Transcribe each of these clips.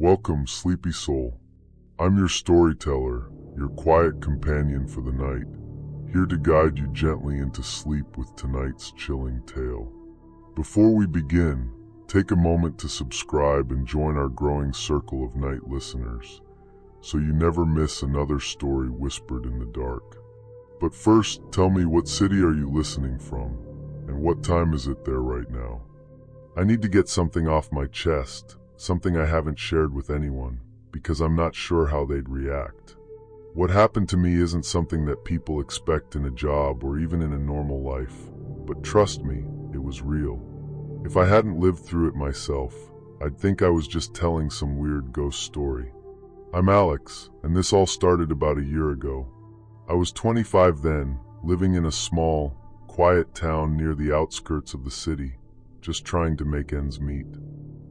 Welcome, sleepy soul. I'm your storyteller, your quiet companion for the night, here to guide you gently into sleep with tonight's chilling tale. Before we begin, take a moment to subscribe and join our growing circle of night listeners, so you never miss another story whispered in the dark. But first, tell me, what city are you listening from, and what time is it there right now? I need to get something off my chest, something I haven't shared with anyone, because I'm not sure how they'd react. What happened to me isn't something that people expect in a job or even in a normal life, but trust me, it was real. If I hadn't lived through it myself, I'd think I was just telling some weird ghost story. I'm Alex, and this all started about a year ago. I was 25 then, living in a small, quiet town near the outskirts of the city, just trying to make ends meet.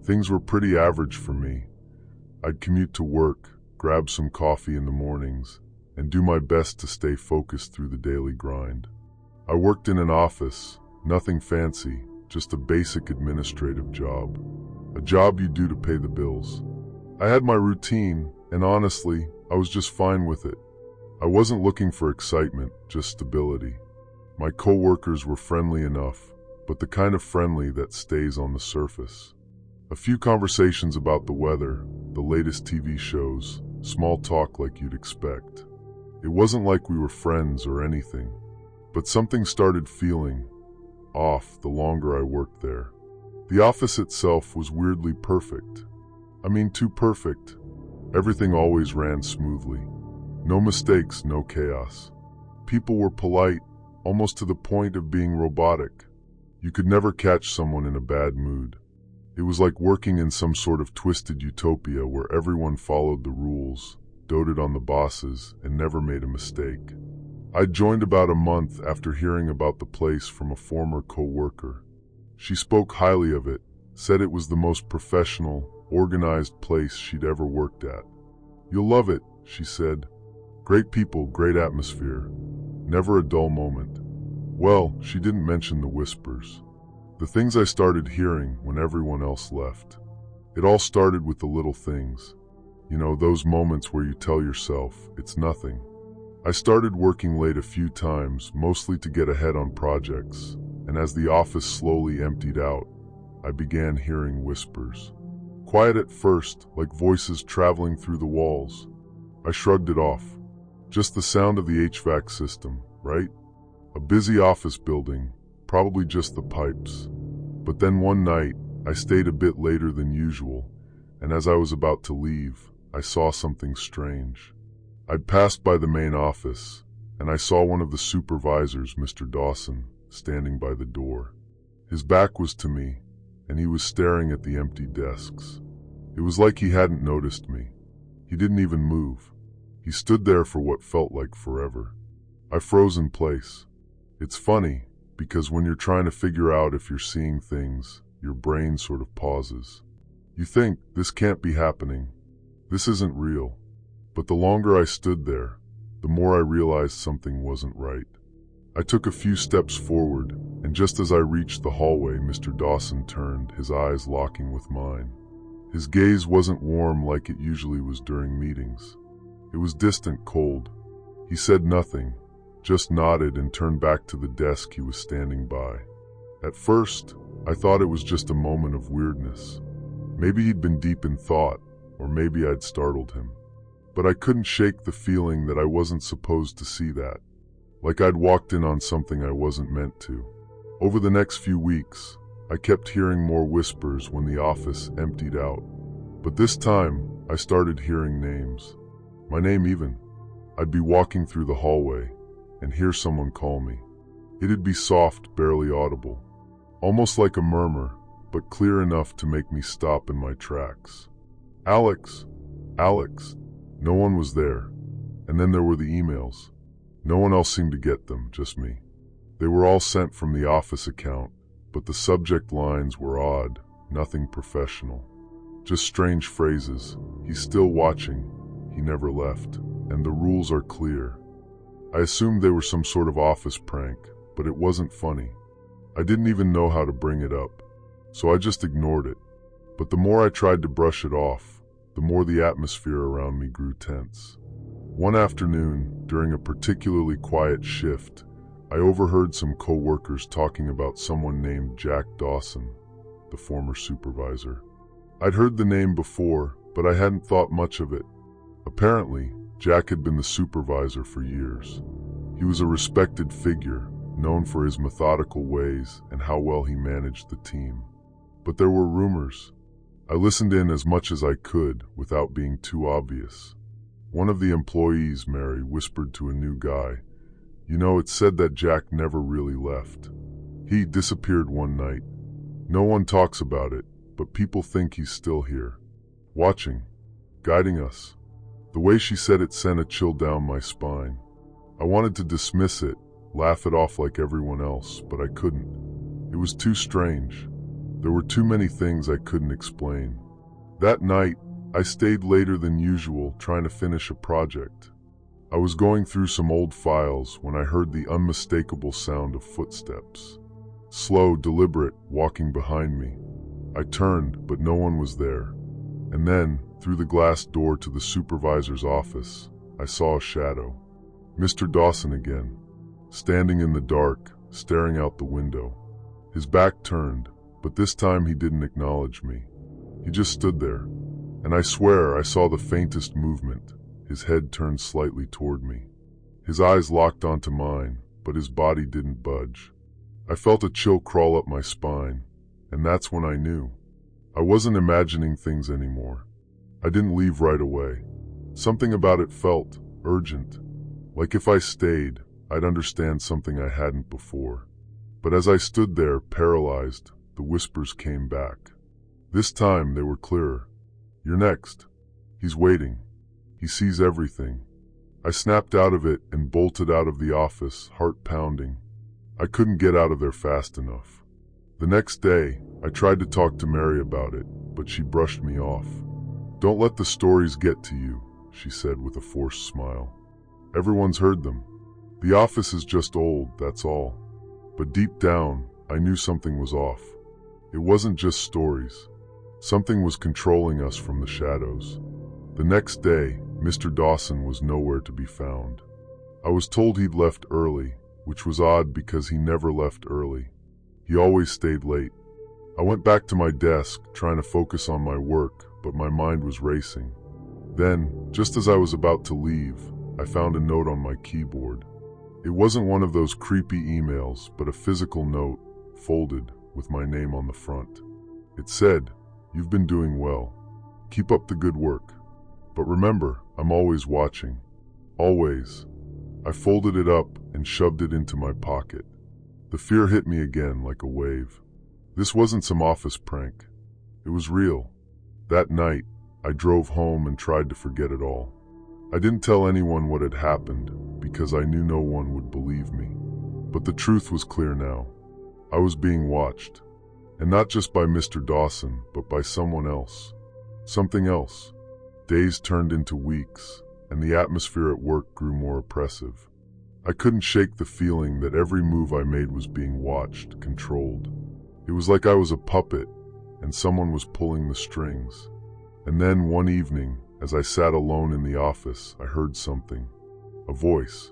Things were pretty average for me. I'd commute to work, grab some coffee in the mornings, and do my best to stay focused through the daily grind. I worked in an office, nothing fancy, just a basic administrative job. A job you do to pay the bills. I had my routine, and honestly, I was just fine with it. I wasn't looking for excitement, just stability. My coworkers were friendly enough, but the kind of friendly that stays on the surface. A few conversations about the weather, the latest TV shows, small talk like you'd expect. It wasn't like we were friends or anything, but something started feeling off the longer I worked there. The office itself was weirdly perfect. I mean, too perfect. Everything always ran smoothly. No mistakes, no chaos. People were polite, almost to the point of being robotic. You could never catch someone in a bad mood. It was like working in some sort of twisted utopia where everyone followed the rules, doted on the bosses, and never made a mistake. I joined about a month after hearing about the place from a former coworker. She spoke highly of it, said it was the most professional, organized place she'd ever worked at. "You'll love it," she said. "Great people, great atmosphere. Never a dull moment." Well, she didn't mention the whispers. The things I started hearing when everyone else left. It all started with the little things. You know, those moments where you tell yourself, it's nothing. I started working late a few times, mostly to get ahead on projects, and as the office slowly emptied out, I began hearing whispers. Quiet at first, like voices traveling through the walls. I shrugged it off. Just the sound of the HVAC system, right? A busy office building, probably just the pipes. But then one night, I stayed a bit later than usual, and as I was about to leave, I saw something strange. I'd passed by the main office, and I saw one of the supervisors, Mr. Dawson, standing by the door. His back was to me, and he was staring at the empty desks. It was like he hadn't noticed me. He didn't even move. He stood there for what felt like forever. I froze in place. It's funny, because when you're trying to figure out if you're seeing things, your brain sort of pauses. You think, this can't be happening. This isn't real. But the longer I stood there, the more I realized something wasn't right. I took a few steps forward, and just as I reached the hallway, Mr. Dawson turned, his eyes locking with mine. His gaze wasn't warm like it usually was during meetings. It was distant, cold. He said nothing, just nodded and turned back to the desk he was standing by. At first, I thought it was just a moment of weirdness. Maybe he'd been deep in thought, or maybe I'd startled him. But I couldn't shake the feeling that I wasn't supposed to see that. Like I'd walked in on something I wasn't meant to. Over the next few weeks, I kept hearing more whispers when the office emptied out. But this time, I started hearing names. My name even. I'd be walking through the hallway and hear someone call me. It'd be soft, barely audible. Almost like a murmur, but clear enough to make me stop in my tracks. "Alex! Alex!" No one was there. And then there were the emails. No one else seemed to get them, just me. They were all sent from the office account, but the subject lines were odd, nothing professional. Just strange phrases. "He's still watching. He never left. And the rules are clear." I assumed they were some sort of office prank, but it wasn't funny. I didn't even know how to bring it up, so I just ignored it. But the more I tried to brush it off, the more the atmosphere around me grew tense. One afternoon, during a particularly quiet shift, I overheard some coworkers talking about someone named Jack Dawson, the former supervisor. I'd heard the name before, but I hadn't thought much of it. Apparently, Jack had been the supervisor for years. He was a respected figure, known for his methodical ways and how well he managed the team. But there were rumors. I listened in as much as I could without being too obvious. One of the employees, Mary, whispered to a new guy, "You know, it's said that Jack never really left. He disappeared one night. No one talks about it, but people think he's still here, watching, guiding us." The way she said it sent a chill down my spine. I wanted to dismiss it, laugh it off like everyone else, but I couldn't. It was too strange. There were too many things I couldn't explain. That night, I stayed later than usual trying to finish a project. I was going through some old files when I heard the unmistakable sound of footsteps. Slow, deliberate, walking behind me. I turned, but no one was there. And then, through the glass door to the supervisor's office, I saw a shadow. Mr. Dawson again, standing in the dark, staring out the window. His back turned, but this time he didn't acknowledge me. He just stood there, and I swear I saw the faintest movement. His head turned slightly toward me. His eyes locked onto mine, but his body didn't budge. I felt a chill crawl up my spine, and that's when I knew. I wasn't imagining things anymore. I didn't leave right away. Something about it felt urgent. Like if I stayed, I'd understand something I hadn't before. But as I stood there, paralyzed, the whispers came back. This time they were clearer. "You're next. He's waiting. He sees everything." I snapped out of it and bolted out of the office, heart pounding. I couldn't get out of there fast enough. The next day, I tried to talk to Mary about it, but she brushed me off. "Don't let the stories get to you," she said with a forced smile. "Everyone's heard them. The office is just old, that's all." But deep down, I knew something was off. It wasn't just stories. Something was controlling us from the shadows. The next day, Mr. Dawson was nowhere to be found. I was told he'd left early, which was odd because he never left early. He always stayed late. I went back to my desk, trying to focus on my work, but my mind was racing. Then, just as I was about to leave, I found a note on my keyboard. It wasn't one of those creepy emails, but a physical note, folded, with my name on the front. It said, "You've been doing well. Keep up the good work. But remember, I'm always watching. Always." I folded it up and shoved it into my pocket. The fear hit me again like a wave. This wasn't some office prank. It was real. That night, I drove home and tried to forget it all. I didn't tell anyone what had happened because I knew no one would believe me. But the truth was clear now. I was being watched. And not just by Mr. Dawson, but by someone else. Something else. Days turned into weeks, and the atmosphere at work grew more oppressive. I couldn't shake the feeling that every move I made was being watched, controlled. It was like I was a puppet, and someone was pulling the strings. And then one evening, as I sat alone in the office, I heard something. A voice,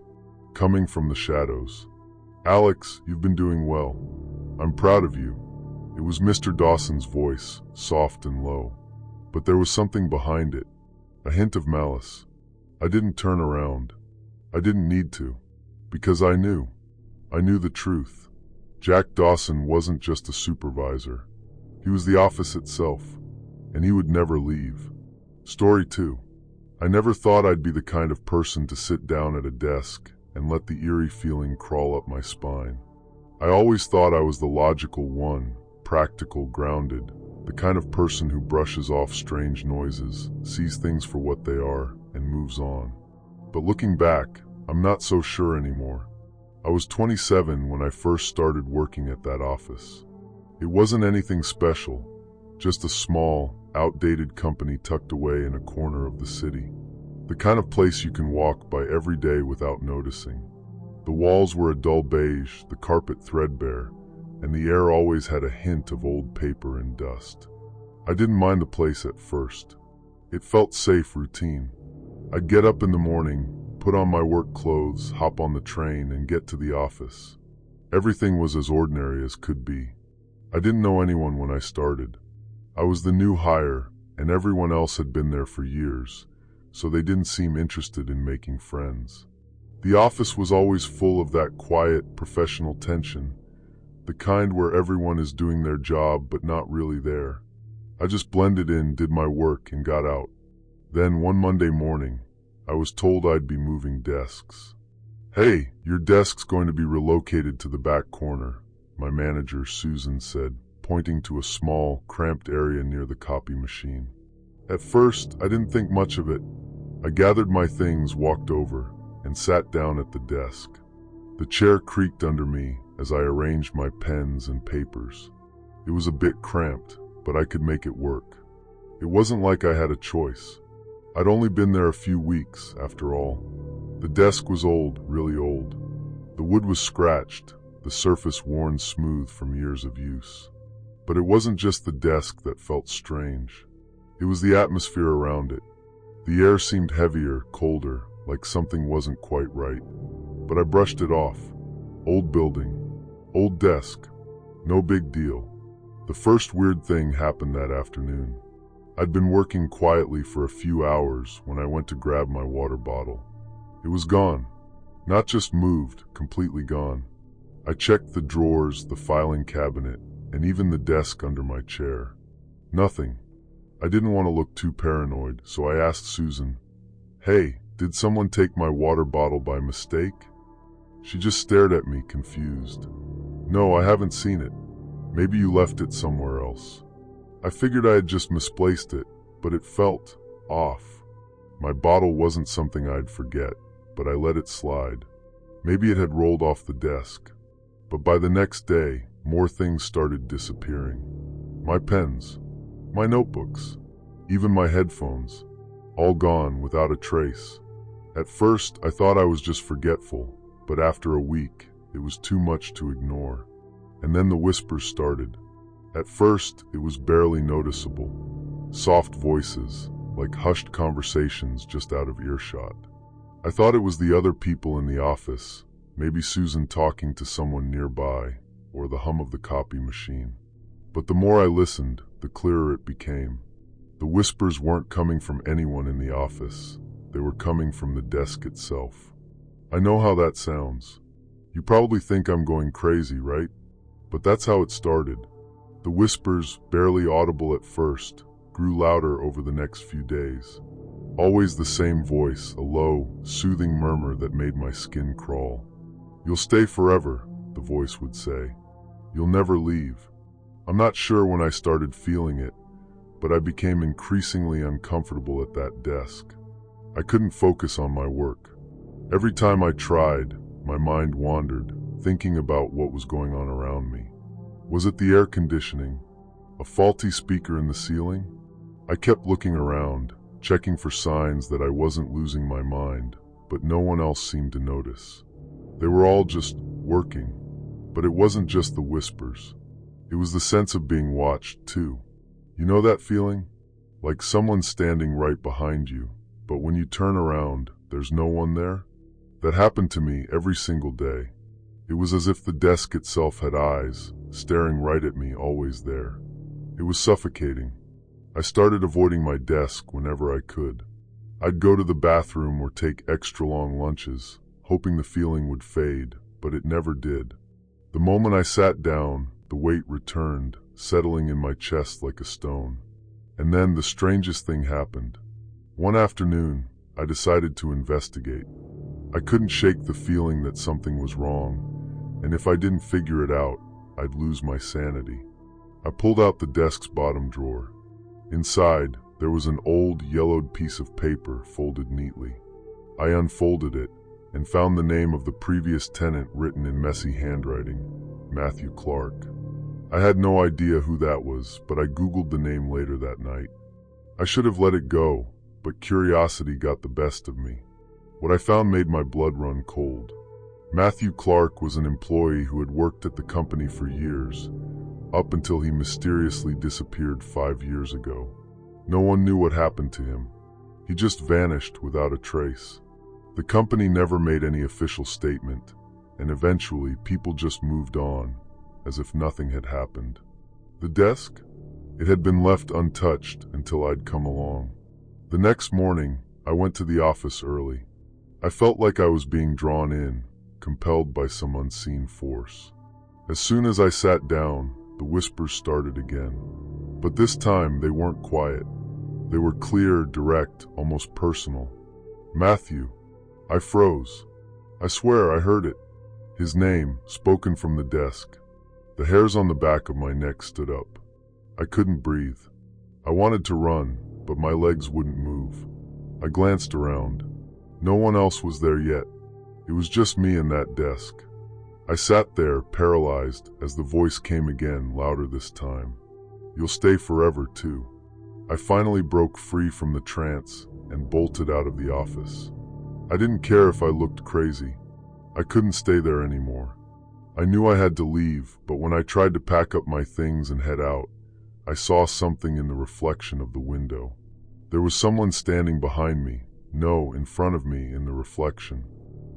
coming from the shadows. "Alex, you've been doing well. I'm proud of you." It was Mr. Dawson's voice, soft and low. But there was something behind it, a hint of malice. I didn't turn around. I didn't need to, because I knew. I knew the truth. Jack Dawson wasn't just a supervisor. He was the office itself, and he would never leave. Story 2. I never thought I'd be the kind of person to sit down at a desk and let the eerie feeling crawl up my spine. I always thought I was the logical one, practical, grounded, the kind of person who brushes off strange noises, sees things for what they are, and moves on. But looking back, I'm not so sure anymore. I was 27 when I first started working at that office. It wasn't anything special, just a small, outdated company tucked away in a corner of the city. The kind of place you can walk by every day without noticing. The walls were a dull beige, the carpet threadbare, and the air always had a hint of old paper and dust. I didn't mind the place at first. It felt safe routine. I'd get up in the morning, put on my work clothes, hop on the train, and get to the office. Everything was as ordinary as could be. I didn't know anyone when I started. I was the new hire, and everyone else had been there for years, so they didn't seem interested in making friends. The office was always full of that quiet, professional tension, the kind where everyone is doing their job but not really there. I just blended in, did my work, and got out. Then, one Monday morning, I was told I'd be moving desks. "Hey, your desk's going to be relocated to the back corner," my manager, Susan, said, pointing to a small, cramped area near the copy machine. At first, I didn't think much of it. I gathered my things, walked over, and sat down at the desk. The chair creaked under me as I arranged my pens and papers. It was a bit cramped, but I could make it work. It wasn't like I had a choice. I'd only been there a few weeks, after all. The desk was old, really old. The wood was scratched, the surface worn smooth from years of use. But it wasn't just the desk that felt strange. It was the atmosphere around it. The air seemed heavier, colder, like something wasn't quite right. But I brushed it off. Old building, old desk, no big deal. The first weird thing happened that afternoon. I'd been working quietly for a few hours when I went to grab my water bottle. It was gone. Not just moved, completely gone. I checked the drawers, the filing cabinet, and even the desk under my chair. Nothing. I didn't want to look too paranoid, so I asked Susan, "Hey, did someone take my water bottle by mistake?" She just stared at me, confused. "No, I haven't seen it. Maybe you left it somewhere else." I figured I had just misplaced it, but it felt off. My bottle wasn't something I'd forget, but I let it slide. Maybe it had rolled off the desk. But by the next day, more things started disappearing. My pens, my notebooks, even my headphones, all gone without a trace. At first, I thought I was just forgetful, but after a week, it was too much to ignore. And then the whispers started. At first, it was barely noticeable. Soft voices, like hushed conversations just out of earshot. I thought it was the other people in the office, maybe Susan talking to someone nearby, or the hum of the copy machine. But the more I listened, the clearer it became. The whispers weren't coming from anyone in the office. They were coming from the desk itself. I know how that sounds. You probably think I'm going crazy, right? But that's how it started. The whispers, barely audible at first, grew louder over the next few days. Always the same voice, a low, soothing murmur that made my skin crawl. "You'll stay forever," the voice would say. "You'll never leave." I'm not sure when I started feeling it, but I became increasingly uncomfortable at that desk. I couldn't focus on my work. Every time I tried, my mind wandered, thinking about what was going on around me. Was it the air conditioning? A faulty speaker in the ceiling? I kept looking around, checking for signs that I wasn't losing my mind, but no one else seemed to notice. They were all just working. But it wasn't just the whispers. It was the sense of being watched, too. You know that feeling? Like someone's standing right behind you, but when you turn around, there's no one there? That happened to me every single day. It was as if the desk itself had eyes, staring right at me, always there. It was suffocating. I started avoiding my desk whenever I could. I'd go to the bathroom or take extra long lunches, hoping the feeling would fade, but it never did. The moment I sat down, the weight returned, settling in my chest like a stone. And then the strangest thing happened. One afternoon, I decided to investigate. I couldn't shake the feeling that something was wrong, and if I didn't figure it out, I'd lose my sanity. I pulled out the desk's bottom drawer. Inside, there was an old, yellowed piece of paper folded neatly. I unfolded it and found the name of the previous tenant written in messy handwriting, Matthew Clark. I had no idea who that was, but I Googled the name later that night. I should have let it go, but curiosity got the best of me. What I found made my blood run cold. Matthew Clark was an employee who had worked at the company for years, up until he mysteriously disappeared 5 years ago. No one knew what happened to him. He just vanished without a trace. The company never made any official statement, and eventually people just moved on, as if nothing had happened. The desk? It had been left untouched until I'd come along. The next morning, I went to the office early. I felt like I was being drawn in, compelled by some unseen force. As soon as I sat down, the whispers started again. But this time, they weren't quiet. They were clear, direct, almost personal. Matthew. I froze. I swear I heard it. His name, spoken from the desk. The hairs on the back of my neck stood up. I couldn't breathe. I wanted to run, but my legs wouldn't move. I glanced around. No one else was there yet. It was just me and that desk. I sat there, paralyzed, as the voice came again, louder this time. You'll stay forever, too. I finally broke free from the trance and bolted out of the office. I didn't care if I looked crazy. I couldn't stay there anymore. I knew I had to leave, but when I tried to pack up my things and head out, I saw something in the reflection of the window. There was someone standing behind me, no, in front of me in the reflection.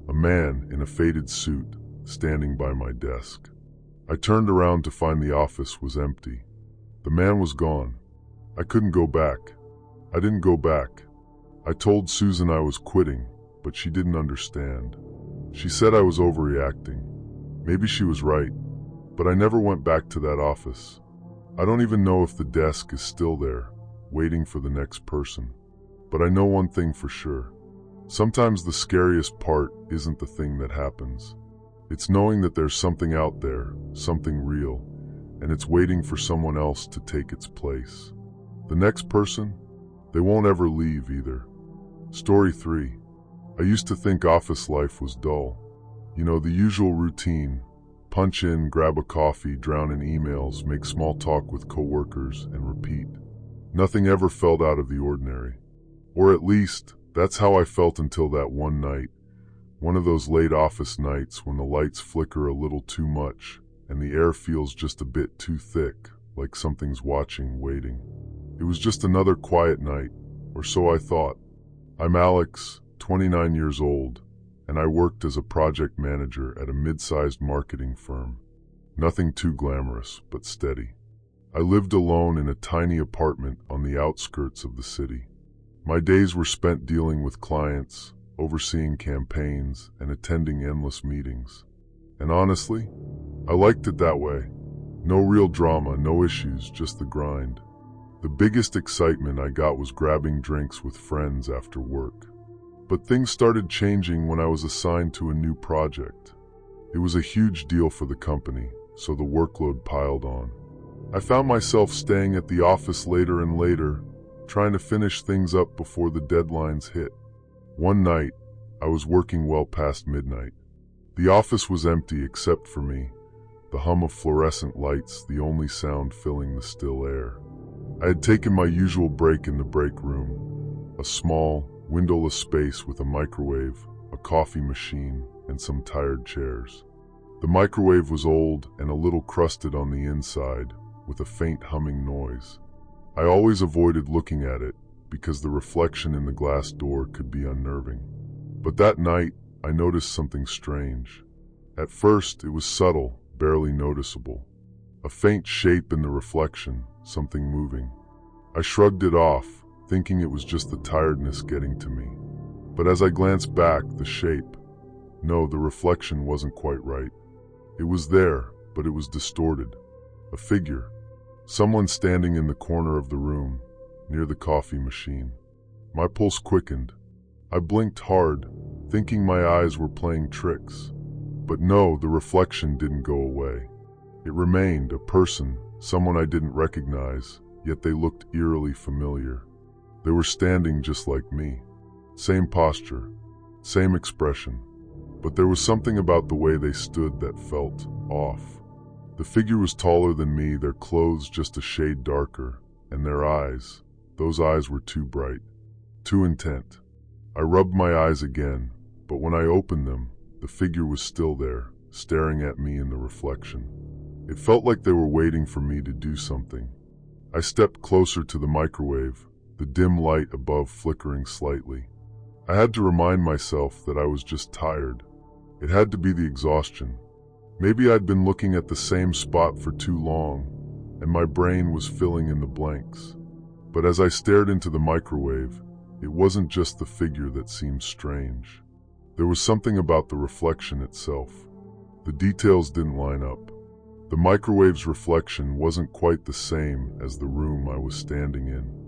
A man in a faded suit, standing by my desk. I turned around to find the office was empty. The man was gone. I couldn't go back. I didn't go back. I told Susan I was quitting, but she didn't understand. She said I was overreacting. Maybe she was right, but I never went back to that office. I don't even know if the desk is still there, waiting for the next person. But I know one thing for sure. Sometimes the scariest part isn't the thing that happens. It's knowing that there's something out there, something real, and it's waiting for someone else to take its place. The next person? They won't ever leave either. Story 3. I used to think office life was dull. You know, the usual routine. Punch in, grab a coffee, drown in emails, make small talk with coworkers, and repeat. Nothing ever felt out of the ordinary. Or at least, that's how I felt until that one night. One of those late office nights when the lights flicker a little too much and the air feels just a bit too thick, like something's watching, waiting. It was just another quiet night, or so I thought. I'm Alex, 29 years old, and I worked as a project manager at a mid-sized marketing firm. Nothing too glamorous, but steady. I lived alone in a tiny apartment on the outskirts of the city. My days were spent dealing with clients, overseeing campaigns, and attending endless meetings. And honestly, I liked it that way. No real drama, no issues, just the grind. The biggest excitement I got was grabbing drinks with friends after work. But things started changing when I was assigned to a new project. It was a huge deal for the company, so the workload piled on. I found myself staying at the office later and later, trying to finish things up before the deadlines hit. One night, I was working well past midnight. The office was empty except for me, the hum of fluorescent lights the only sound filling the still air. I had taken my usual break in the break room, a small, windowless space with a microwave, a coffee machine, and some tired chairs. The microwave was old and a little crusted on the inside, with a faint humming noise. I always avoided looking at it because the reflection in the glass door could be unnerving. But that night, I noticed something strange. At first, it was subtle, barely noticeable. A faint shape in the reflection, something moving. I shrugged it off, thinking it was just the tiredness getting to me. But as I glanced back, the shape, no, the reflection wasn't quite right. It was there, but it was distorted. A figure. Someone standing in the corner of the room, near the coffee machine. My pulse quickened. I blinked hard, thinking my eyes were playing tricks. But no, the reflection didn't go away. It remained, a person, someone I didn't recognize, yet they looked eerily familiar. They were standing just like me. Same posture, same expression. But there was something about the way they stood that felt off. The figure was taller than me, their clothes just a shade darker, and their eyes, those eyes were too bright, too intent. I rubbed my eyes again, but when I opened them, the figure was still there, staring at me in the reflection. It felt like they were waiting for me to do something. I stepped closer to the microwave, the dim light above flickering slightly. I had to remind myself that I was just tired. It had to be the exhaustion. Maybe I'd been looking at the same spot for too long, and my brain was filling in the blanks. But as I stared into the microwave, it wasn't just the figure that seemed strange. There was something about the reflection itself. The details didn't line up. The microwave's reflection wasn't quite the same as the room I was standing in.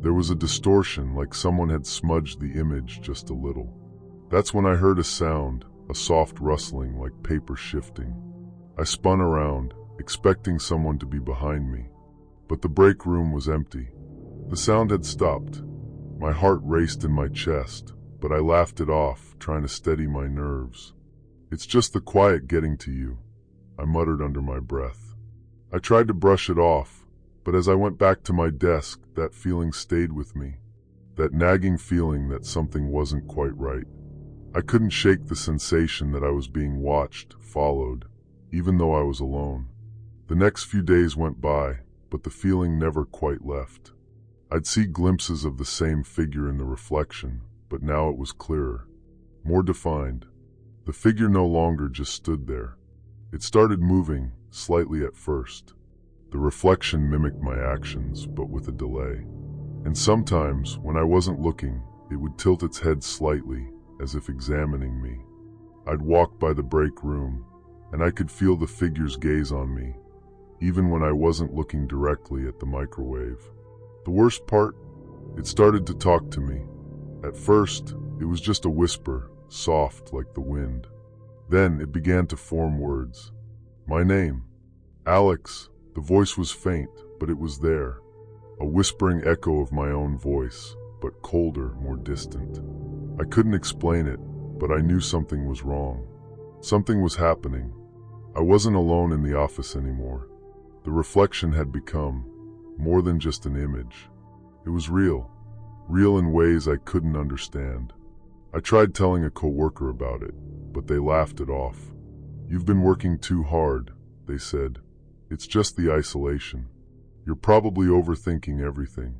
There was a distortion, like someone had smudged the image just a little. That's when I heard a sound, a soft rustling like paper shifting. I spun around, expecting someone to be behind me. But the break room was empty. The sound had stopped. My heart raced in my chest, but I laughed it off, trying to steady my nerves. "It's just the quiet getting to you," I muttered under my breath. I tried to brush it off, but as I went back to my desk, that feeling stayed with me. That nagging feeling that something wasn't quite right. I couldn't shake the sensation that I was being watched, followed, even though I was alone. The next few days went by, but the feeling never quite left. I'd see glimpses of the same figure in the reflection, but now it was clearer, more defined. The figure no longer just stood there. It started moving, slightly at first. The reflection mimicked my actions, but with a delay. And sometimes, when I wasn't looking, it would tilt its head slightly, as if examining me. I'd walk by the break room, and I could feel the figure's gaze on me, even when I wasn't looking directly at the microwave. The worst part? It started to talk to me. At first, it was just a whisper, soft like the wind. Then it began to form words. My name. Alex. The voice was faint, but it was there. A whispering echo of my own voice, but colder, more distant. I couldn't explain it, but I knew something was wrong. Something was happening. I wasn't alone in the office anymore. The reflection had become more than just an image. It was real. Real in ways I couldn't understand. I tried telling a coworker about it, but they laughed it off. "You've been working too hard," they said. "It's just the isolation. You're probably overthinking everything."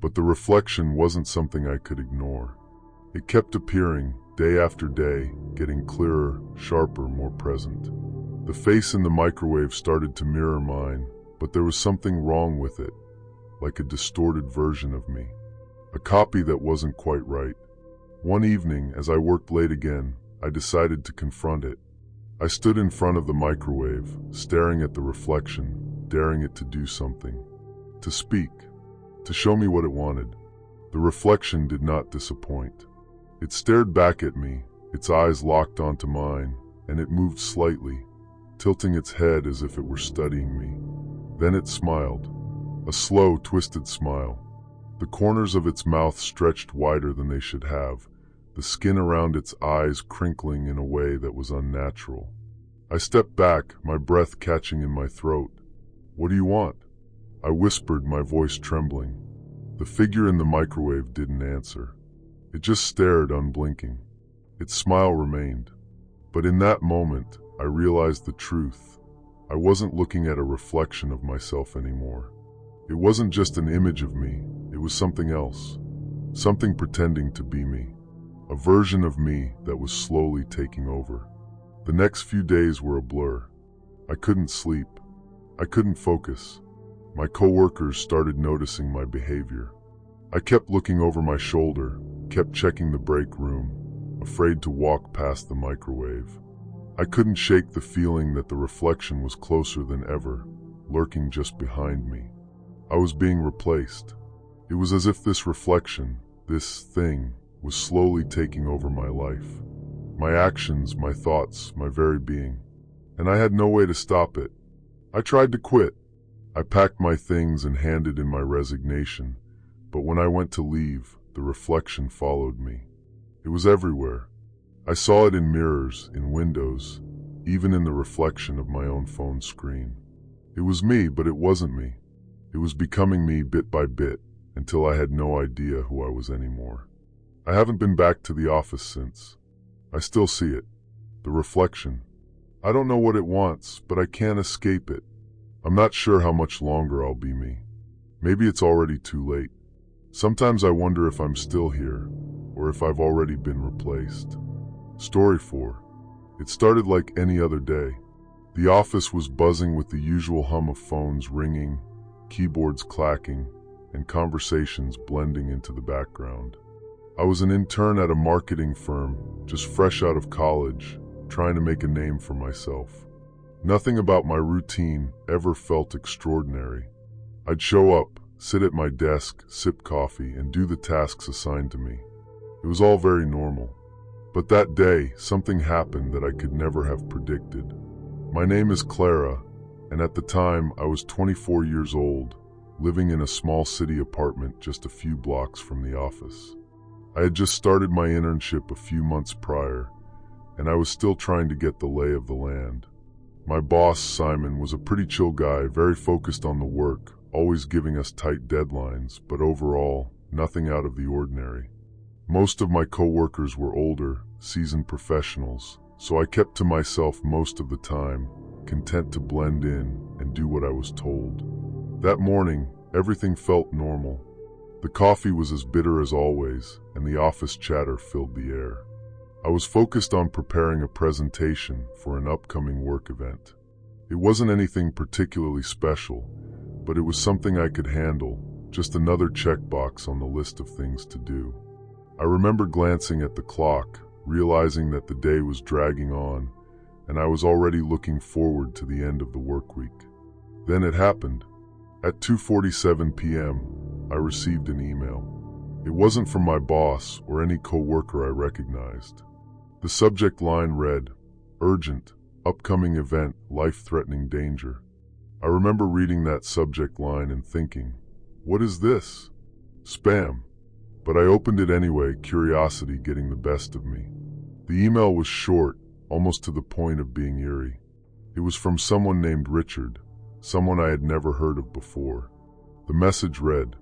But the reflection wasn't something I could ignore. It kept appearing, day after day, getting clearer, sharper, more present. The face in the microwave started to mirror mine, but there was something wrong with it, like a distorted version of me. A copy that wasn't quite right. One evening, as I worked late again, I decided to confront it. I stood in front of the microwave, staring at the reflection, daring it to do something. To speak. To show me what it wanted. The reflection did not disappoint. It stared back at me, its eyes locked onto mine, and it moved slightly, tilting its head as if it were studying me. Then it smiled. A slow, twisted smile. The corners of its mouth stretched wider than they should have, the skin around its eyes crinkling in a way that was unnatural. I stepped back, my breath catching in my throat. "What do you want?" I whispered, my voice trembling. The figure in the microwave didn't answer. It just stared, unblinking. Its smile remained. But in that moment, I realized the truth. I wasn't looking at a reflection of myself anymore. It wasn't just an image of me, it was something else. Something pretending to be me. A version of me that was slowly taking over. The next few days were a blur. I couldn't sleep. I couldn't focus. My coworkers started noticing my behavior. I kept looking over my shoulder, kept checking the break room, afraid to walk past the microwave. I couldn't shake the feeling that the reflection was closer than ever, lurking just behind me. I was being replaced. It was as if this reflection, this thing, was slowly taking over my life. My actions, my thoughts, my very being. And I had no way to stop it. I tried to quit. I packed my things and handed in my resignation, but when I went to leave, the reflection followed me. It was everywhere. I saw it in mirrors, in windows, even in the reflection of my own phone screen. It was me, but it wasn't me. It was becoming me bit by bit, until I had no idea who I was anymore. I haven't been back to the office since. I still see it. The reflection. I don't know what it wants, but I can't escape it. I'm not sure how much longer I'll be me. Maybe it's already too late. Sometimes I wonder if I'm still here, or if I've already been replaced. Story 4. It started like any other day. The office was buzzing with the usual hum of phones ringing, keyboards clacking, and conversations blending into the background. I was an intern at a marketing firm, just fresh out of college, trying to make a name for myself. Nothing about my routine ever felt extraordinary. I'd show up, sit at my desk, sip coffee, and do the tasks assigned to me. It was all very normal. But that day, something happened that I could never have predicted. My name is Clara, and at the time I was 24 years old, living in a small city apartment just a few blocks from the office. I had just started my internship a few months prior, and I was still trying to get the lay of the land. My boss, Simon, was a pretty chill guy, very focused on the work, always giving us tight deadlines, but overall, nothing out of the ordinary. Most of my coworkers were older, seasoned professionals, so I kept to myself most of the time, content to blend in and do what I was told. That morning, everything felt normal. The coffee was as bitter as always, and the office chatter filled the air. I was focused on preparing a presentation for an upcoming work event. It wasn't anything particularly special, but it was something I could handle, just another checkbox on the list of things to do. I remember glancing at the clock, realizing that the day was dragging on, and I was already looking forward to the end of the work week. Then it happened. At 2:47 p.m., I received an email. It wasn't from my boss or any coworker I recognized. The subject line read, "Urgent, upcoming event, life-threatening danger." I remember reading that subject line and thinking, what is this? Spam. But I opened it anyway, curiosity getting the best of me. The email was short, almost to the point of being eerie. It was from someone named Richard, someone I had never heard of before. The message read,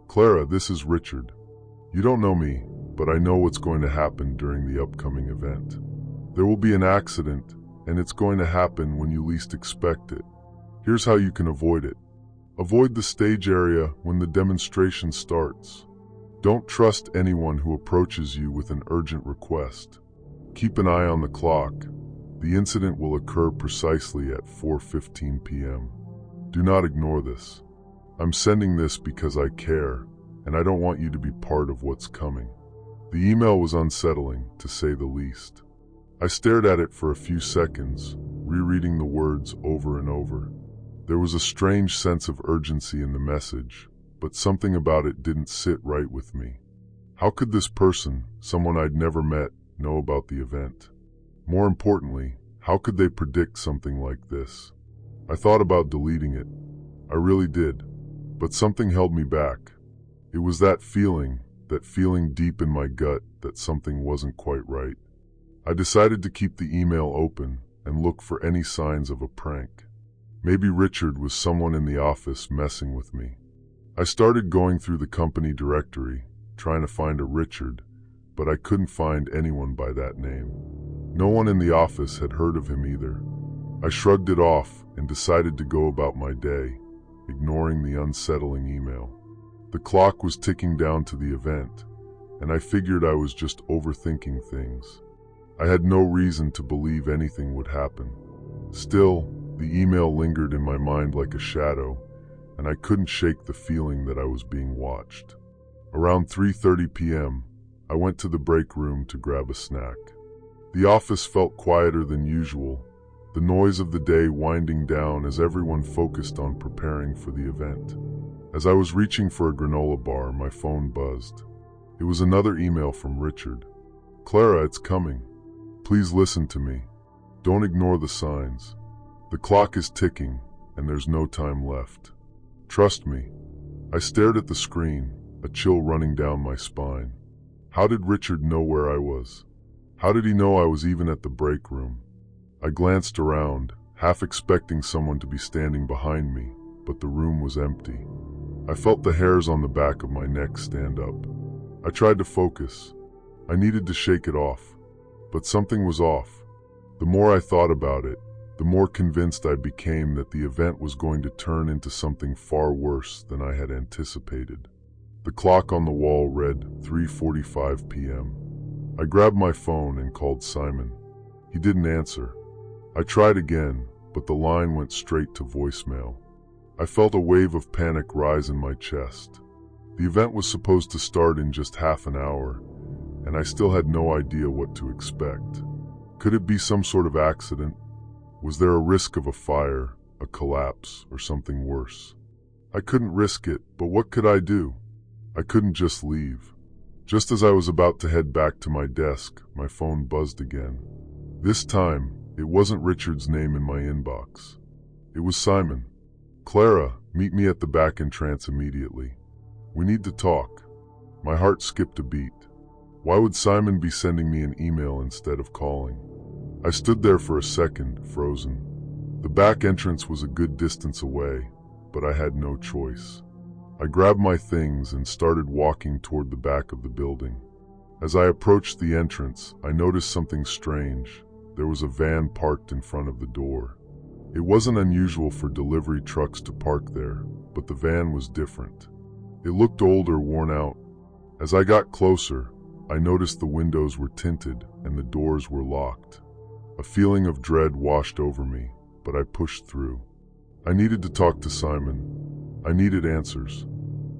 "Clara, this is Richard. You don't know me, but I know what's going to happen during the upcoming event. There will be an accident, and it's going to happen when you least expect it. Here's how you can avoid it. Avoid the stage area when the demonstration starts. Don't trust anyone who approaches you with an urgent request. Keep an eye on the clock. The incident will occur precisely at 4:15 p.m. Do not ignore this. I'm sending this because I care, and I don't want you to be part of what's coming." The email was unsettling, to say the least. I stared at it for a few seconds, rereading the words over and over. There was a strange sense of urgency in the message, but something about it didn't sit right with me. How could this person, someone I'd never met, know about the event? More importantly, how could they predict something like this? I thought about deleting it. I really did. But something held me back. It was that feeling deep in my gut that something wasn't quite right. I decided to keep the email open and look for any signs of a prank. Maybe Richard was someone in the office messing with me. I started going through the company directory, trying to find a Richard, but I couldn't find anyone by that name. No one in the office had heard of him either. I shrugged it off and decided to go about my day, ignoring the unsettling email. The clock was ticking down to the event, and I figured I was just overthinking things. I had no reason to believe anything would happen. Still, the email lingered in my mind like a shadow, and I couldn't shake the feeling that I was being watched. Around 3:30 p.m., I went to the break room to grab a snack. The office felt quieter than usual, the noise of the day winding down as everyone focused on preparing for the event. As I was reaching for a granola bar, my phone buzzed. It was another email from Richard. "Clara, it's coming. Please listen to me. Don't ignore the signs. The clock is ticking, and there's no time left. Trust me." I stared at the screen, a chill running down my spine. How did Richard know where I was? How did he know I was even at the break room? I glanced around, half expecting someone to be standing behind me, but the room was empty. I felt the hairs on the back of my neck stand up. I tried to focus. I needed to shake it off, but something was off. The more I thought about it, the more convinced I became that the event was going to turn into something far worse than I had anticipated. The clock on the wall read 3:45 p.m. I grabbed my phone and called Simon. He didn't answer. I tried again, but the line went straight to voicemail. I felt a wave of panic rise in my chest. The event was supposed to start in just half an hour, and I still had no idea what to expect. Could it be some sort of accident? Was there a risk of a fire, a collapse, or something worse? I couldn't risk it, but what could I do? I couldn't just leave. Just as I was about to head back to my desk, my phone buzzed again. This time, it wasn't Richard's name in my inbox. It was Simon. "Clara, meet me at the back entrance immediately. We need to talk." My heart skipped a beat. Why would Simon be sending me an email instead of calling? I stood there for a second, frozen. The back entrance was a good distance away, but I had no choice. I grabbed my things and started walking toward the back of the building. As I approached the entrance, I noticed something strange. There was a van parked in front of the door. It wasn't unusual for delivery trucks to park there, but the van was different. It looked old or worn out. As I got closer, I noticed the windows were tinted and the doors were locked. A feeling of dread washed over me, but I pushed through. I needed to talk to Simon. I needed answers.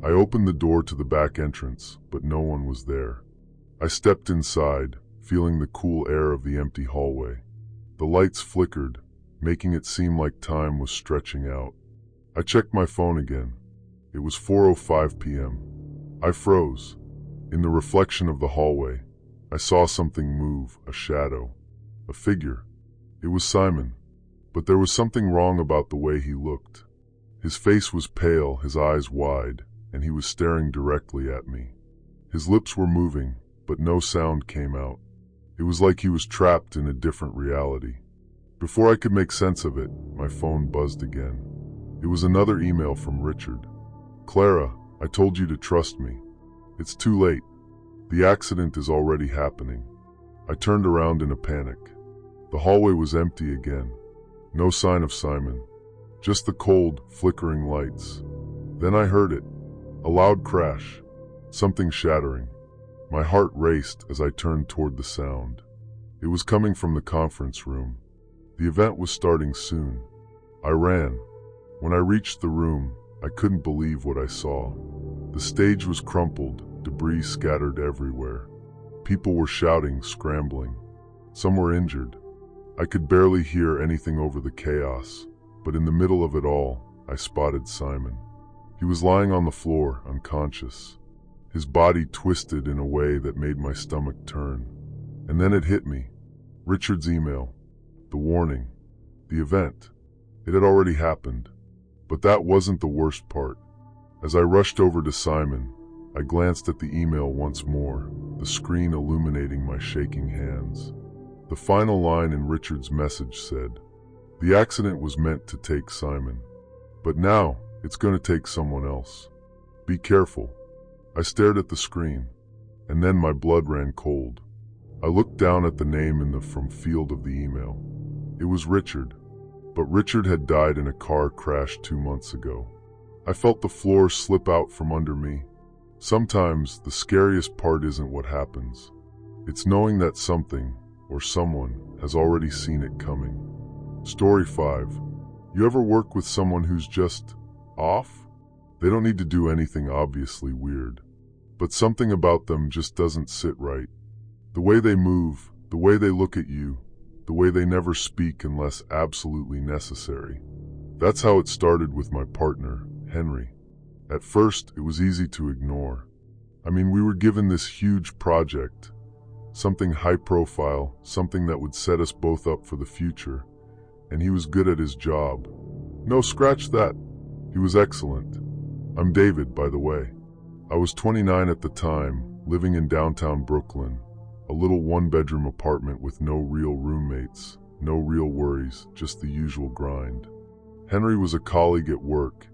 I opened the door to the back entrance, but no one was there. I stepped inside, feeling the cool air of the empty hallway. The lights flickered, making it seem like time was stretching out. I checked my phone again. It was 4:05 p.m. I froze. In the reflection of the hallway, I saw something move, a shadow, a figure. It was Simon, but there was something wrong about the way he looked. His face was pale, his eyes wide, and he was staring directly at me. His lips were moving, but no sound came out. It was like he was trapped in a different reality. Before I could make sense of it, my phone buzzed again. It was another email from Richard. "Clara, I told you to trust me. It's too late. The accident is already happening." I turned around in a panic. The hallway was empty again. No sign of Simon. Just the cold, flickering lights. Then I heard it. A loud crash. Something shattering. My heart raced as I turned toward the sound. It was coming from the conference room. The event was starting soon. I ran. When I reached the room, I couldn't believe what I saw. The stage was crumpled, debris scattered everywhere. People were shouting, scrambling. Some were injured. I could barely hear anything over the chaos, but in the middle of it all, I spotted Simon. He was lying on the floor, unconscious. His body twisted in a way that made my stomach turn. And then it hit me. Richard's email. The warning. The event. It had already happened. But that wasn't the worst part. As I rushed over to Simon, I glanced at the email once more, the screen illuminating my shaking hands. The final line in Richard's message said, "The accident was meant to take Simon, but now it's going to take someone else. Be careful." I stared at the screen, and then my blood ran cold. I looked down at the name in the from field of the email. It was Richard, but Richard had died in a car crash 2 months ago. I felt the floor slip out from under me. Sometimes the scariest part isn't what happens. It's knowing that something, or someone, has already seen it coming. Story 5. You ever work with someone who's just off? They don't need to do anything obviously weird, but something about them just doesn't sit right. The way they move, the way they look at you, the way they never speak unless absolutely necessary. That's how it started with my partner, Henry. At first, it was easy to ignore. We were given this huge project, something high profile, something that would set us both up for the future, and he was good at his job. No, scratch that. He was excellent. I'm David, by the way. I was 29 at the time, living in downtown Brooklyn, a little one-bedroom apartment with no real roommates, no real worries, just the usual grind. Henry was a colleague at work,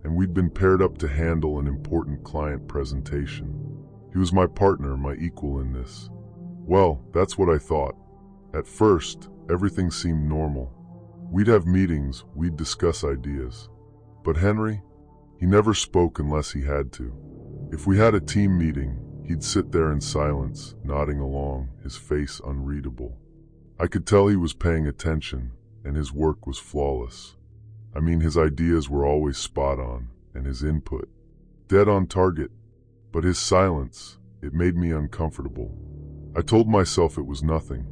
and we'd been paired up to handle an important client presentation. He was my partner, my equal in this. Well, that's what I thought. At first, everything seemed normal. We'd have meetings, we'd discuss ideas. But Henry, he never spoke unless he had to. If we had a team meeting, he'd sit there in silence, nodding along, his face unreadable. I could tell he was paying attention, and his work was flawless. I mean, his ideas were always spot on, and his input dead on target. But his silence, it made me uncomfortable. I told myself it was nothing.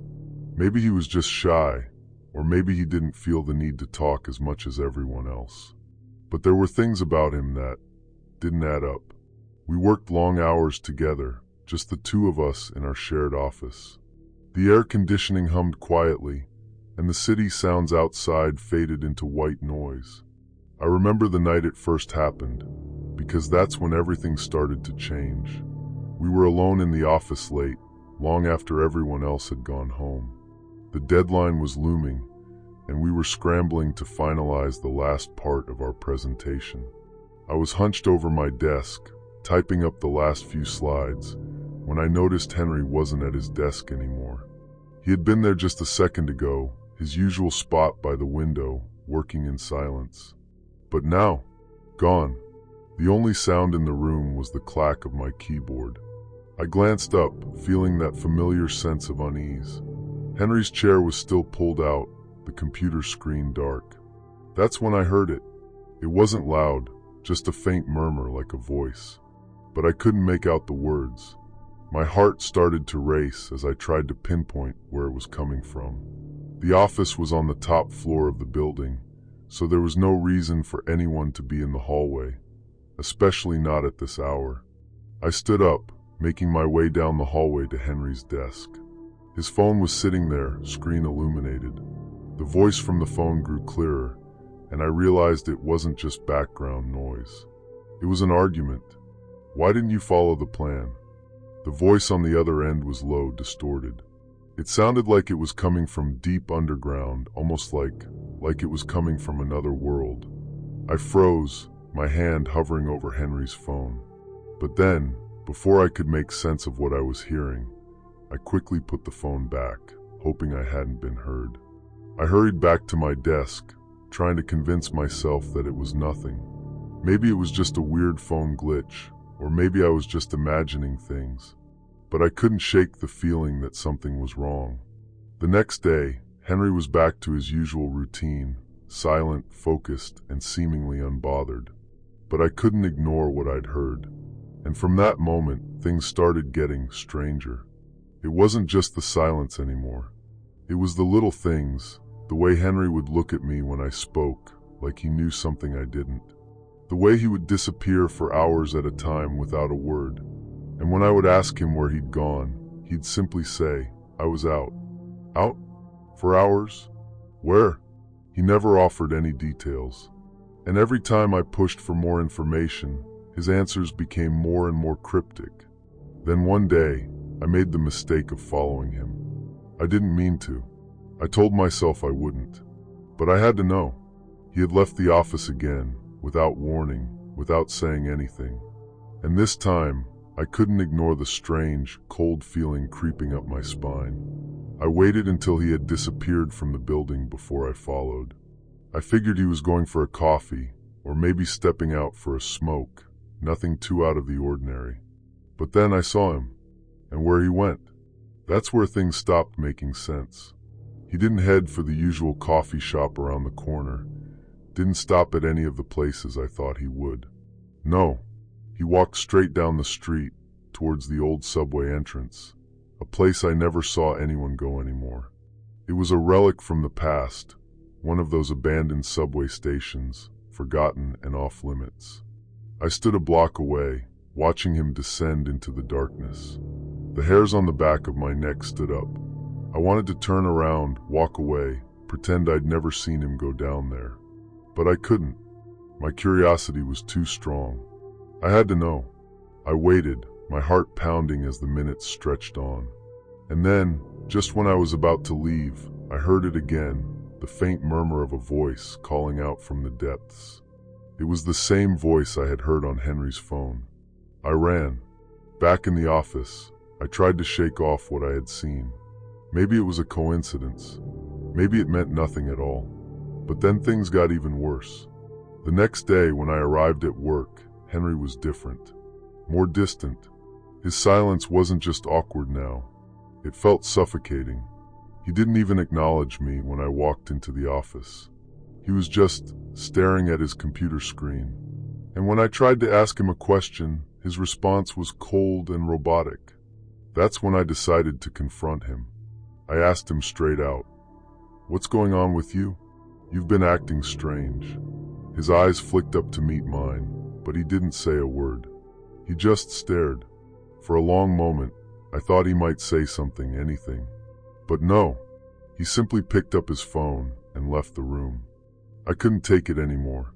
Maybe he was just shy, or maybe he didn't feel the need to talk as much as everyone else. But there were things about him that didn't add up. We worked long hours together, just the two of us in our shared office. The air conditioning hummed quietly, and the city sounds outside faded into white noise. I remember the night it first happened, because that's when everything started to change. We were alone in the office late, long after everyone else had gone home. The deadline was looming, and we were scrambling to finalize the last part of our presentation. I was hunched over my desk, typing up the last few slides, when I noticed Henry wasn't at his desk anymore. He had been there just a second ago, his usual spot by the window, working in silence. But now, gone. The only sound in the room was the clack of my keyboard. I glanced up, feeling that familiar sense of unease. Henry's chair was still pulled out, the computer screen dark. That's when I heard it. It wasn't loud, just a faint murmur like a voice. But I couldn't make out the words. My heart started to race as I tried to pinpoint where it was coming from. The office was on the top floor of the building, so there was no reason for anyone to be in the hallway, especially not at this hour. I stood up, making my way down the hallway to Henry's desk. His phone was sitting there, screen illuminated. The voice from the phone grew clearer, and I realized it wasn't just background noise. It was an argument. Why didn't you follow the plan? The voice on the other end was low, distorted. It sounded like it was coming from deep underground, almost like it was coming from another world. I froze, my hand hovering over Henry's phone. But then, before I could make sense of what I was hearing, I quickly put the phone back, hoping I hadn't been heard. I hurried back to my desk, trying to convince myself that it was nothing. Maybe it was just a weird phone glitch, or maybe I was just imagining things. But I couldn't shake the feeling that something was wrong. The next day, Henry was back to his usual routine, silent, focused, and seemingly unbothered. But I couldn't ignore what I'd heard. And from that moment, things started getting stranger. It wasn't just the silence anymore. It was the little things, the way Henry would look at me when I spoke, like he knew something I didn't. The way he would disappear for hours at a time without a word. And when I would ask him where he'd gone, he'd simply say, I was out. Out? For hours? Where? He never offered any details. And every time I pushed for more information, his answers became more and more cryptic. Then one day, I made the mistake of following him. I didn't mean to. I told myself I wouldn't. But I had to know. He had left the office again, without warning, without saying anything. And this time, I couldn't ignore the strange, cold feeling creeping up my spine. I waited until he had disappeared from the building before I followed. I figured he was going for a coffee, or maybe stepping out for a smoke, nothing too out of the ordinary. But then I saw him, and where he went. That's where things stopped making sense. He didn't head for the usual coffee shop around the corner, didn't stop at any of the places I thought he would. No, he walked straight down the street, towards the old subway entrance, a place I never saw anyone go anymore. It was a relic from the past, one of those abandoned subway stations, forgotten and off limits. I stood a block away, watching him descend into the darkness. The hairs on the back of my neck stood up. I wanted to turn around, walk away, pretend I'd never seen him go down there. But I couldn't. My curiosity was too strong. I had to know. I waited, my heart pounding as the minutes stretched on. And then, just when I was about to leave, I heard it again, the faint murmur of a voice calling out from the depths. It was the same voice I had heard on Henry's phone. I ran. Back in the office, I tried to shake off what I had seen. Maybe it was a coincidence. Maybe it meant nothing at all. But then things got even worse. The next day, when I arrived at work, Henry was different. more distant. His silence wasn't just awkward now. It felt suffocating. He didn't even acknowledge me when I walked into the office. He was just staring at his computer screen. And when I tried to ask him a question, his response was cold and robotic. That's when I decided to confront him. I asked him straight out, "What's going on with you? You've been acting strange." His eyes flicked up to meet mine, but he didn't say a word. He just stared. For a long moment, I thought he might say something, anything. But no, he simply picked up his phone and left the room. I couldn't take it anymore.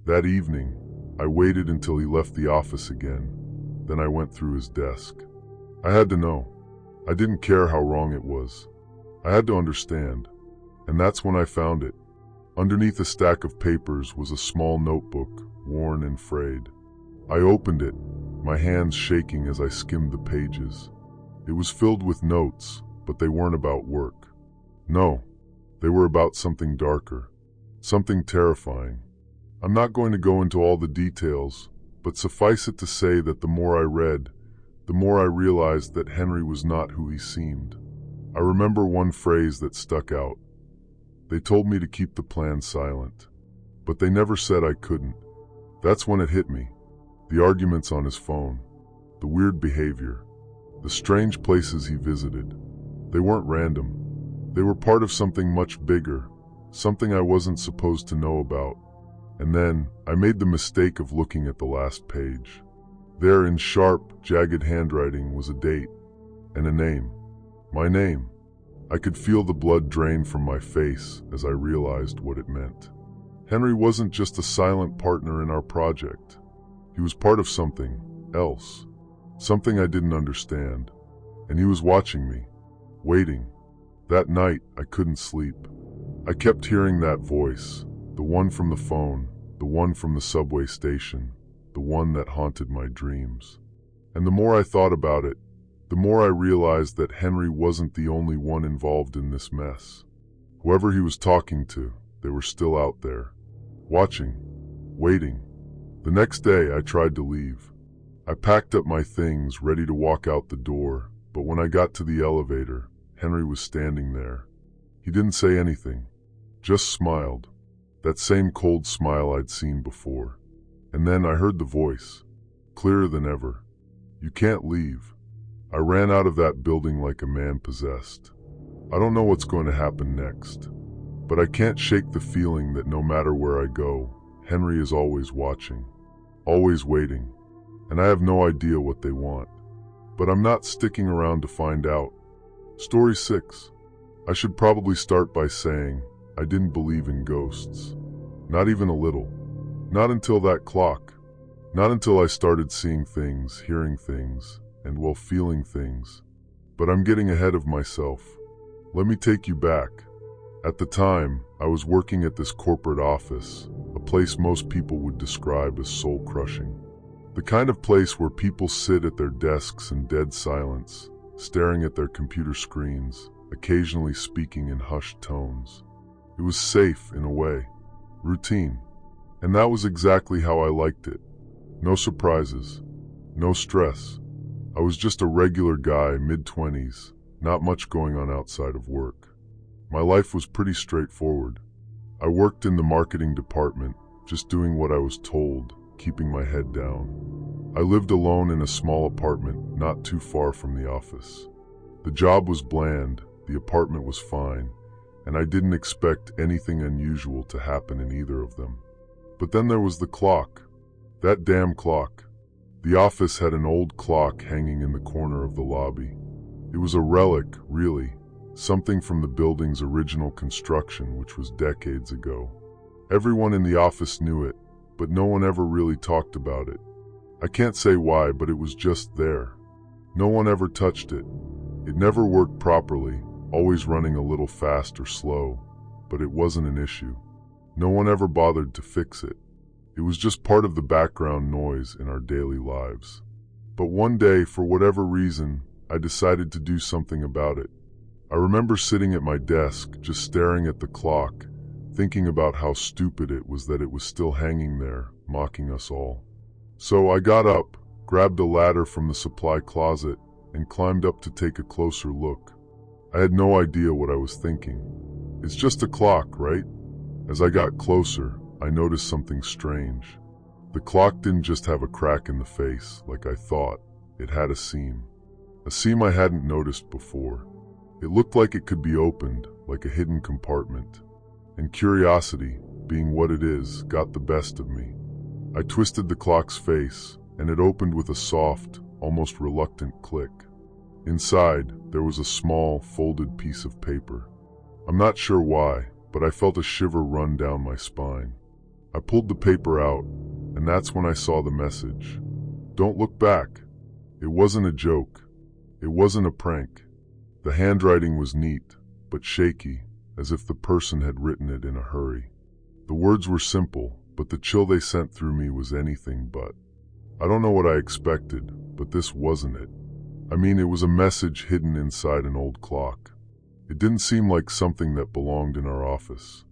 That evening, I waited until he left the office again. Then I went through his desk. I had to know. I didn't care how wrong it was. I had to understand. And that's when I found it. Underneath a stack of papers was a small notebook, worn and frayed. I opened it, my hands shaking as I skimmed the pages. It was filled with notes, but they weren't about work. No, they were about something darker, something terrifying. I'm not going to go into all the details, but suffice it to say that the more I read, the more I realized that Henry was not who he seemed. I remember one phrase that stuck out. They told me to keep the plan silent, but they never said I couldn't. That's when it hit me. The arguments on his phone, the weird behavior, the strange places he visited. They weren't random. They were part of something much bigger, something I wasn't supposed to know about. And then I made the mistake of looking at the last page. There in sharp, jagged handwriting was a date and a name. My name. I could feel the blood drain from my face as I realized what it meant. Henry wasn't just a silent partner in our project. He was part of something else, something I didn't understand. And he was watching me, waiting. That night, I couldn't sleep. I kept hearing that voice, the one from the phone, the one from the subway station, the one that haunted my dreams. And the more I thought about it, the more I realized that Henry wasn't the only one involved in this mess. Whoever he was talking to, they were still out there, watching, waiting. The next day, I tried to leave. I packed up my things, ready to walk out the door, but when I got to the elevator, Henry was standing there. He didn't say anything, just smiled, that same cold smile I'd seen before. And then I heard the voice, clearer than ever. "You can't leave." I ran out of that building like a man possessed. I don't know what's going to happen next, but I can't shake the feeling that no matter where I go, Henry is always watching, always waiting, and I have no idea what they want. But I'm not sticking around to find out. Story 6. I should probably start by saying I didn't believe in ghosts. Not even a little. Not until that clock. Not until I started seeing things, hearing things, and well, feeling things. But I'm getting ahead of myself. Let me take you back. At the time, I was working at this corporate office, a place most people would describe as soul-crushing. The kind of place where people sit at their desks in dead silence, staring at their computer screens, occasionally speaking in hushed tones. It was safe in a way, routine. And that was exactly how I liked it. No surprises, no stress. I was just a regular guy, mid-20s, not much going on outside of work. My life was pretty straightforward. I worked in the marketing department, just doing what I was told, keeping my head down. I lived alone in a small apartment not too far from the office. The job was bland, the apartment was fine, and I didn't expect anything unusual to happen in either of them. But then there was the clock. That damn clock. The office had an old clock hanging in the corner of the lobby. It was a relic, really, something from the building's original construction, which was decades ago. Everyone in the office knew it, but no one ever really talked about it. I can't say why, but it was just there. No one ever touched it. It never worked properly, always running a little fast or slow, but it wasn't an issue. No one ever bothered to fix it. It was just part of the background noise in our daily lives. But one day, for whatever reason, I decided to do something about it. I remember sitting at my desk, just staring at the clock, thinking about how stupid it was that it was still hanging there, mocking us all. So I got up, grabbed a ladder from the supply closet, and climbed up to take a closer look. I had no idea what I was thinking. It's just a clock, right? As I got closer, I noticed something strange. The clock didn't just have a crack in the face, like I thought. It had a seam. A seam I hadn't noticed before. It looked like it could be opened, like a hidden compartment. And curiosity, being what it is, got the best of me. I twisted the clock's face, and it opened with a soft, almost reluctant click. Inside, there was a small, folded piece of paper. I'm not sure why, but I felt a shiver run down my spine. I pulled the paper out, and that's when I saw the message. Don't look back. It wasn't a joke. It wasn't a prank. The handwriting was neat, but shaky, as if the person had written it in a hurry. The words were simple, but the chill they sent through me was anything but. I don't know what I expected, but this wasn't it. I mean, it was a message hidden inside an old clock. It didn't seem like something that belonged in our office.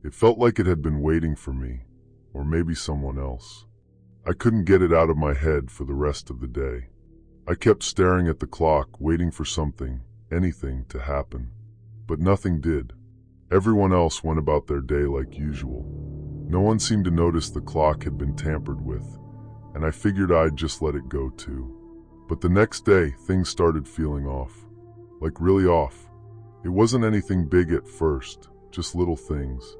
It felt like it had been waiting for me, or maybe someone else. I couldn't get it out of my head for the rest of the day. I kept staring at the clock, waiting for something, anything, to happen. But nothing did. Everyone else went about their day like usual. No one seemed to notice the clock had been tampered with, and I figured I'd just let it go too. But the next day, things started feeling off. Like really off. It wasn't anything big at first, just little things.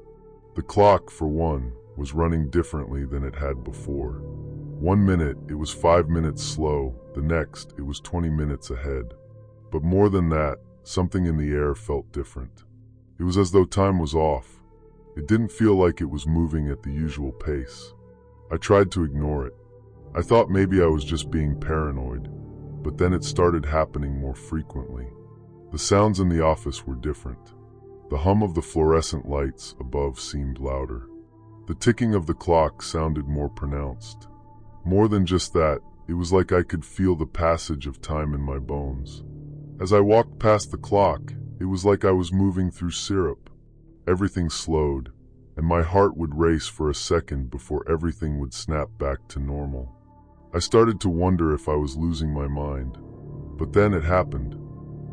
The clock, for one, was running differently than it had before. 1 minute, it was 5 minutes slow. The next, it was 20 minutes ahead. But more than that, something in the air felt different. It was as though time was off. It didn't feel like it was moving at the usual pace. I tried to ignore it. I thought maybe I was just being paranoid, but then it started happening more frequently. The sounds in the office were different. The hum of the fluorescent lights above seemed louder. The ticking of the clock sounded more pronounced. More than just that, it was like I could feel the passage of time in my bones. As I walked past the clock, it was like I was moving through syrup. Everything slowed, and my heart would race for a second before everything would snap back to normal. I started to wonder if I was losing my mind. But then it happened.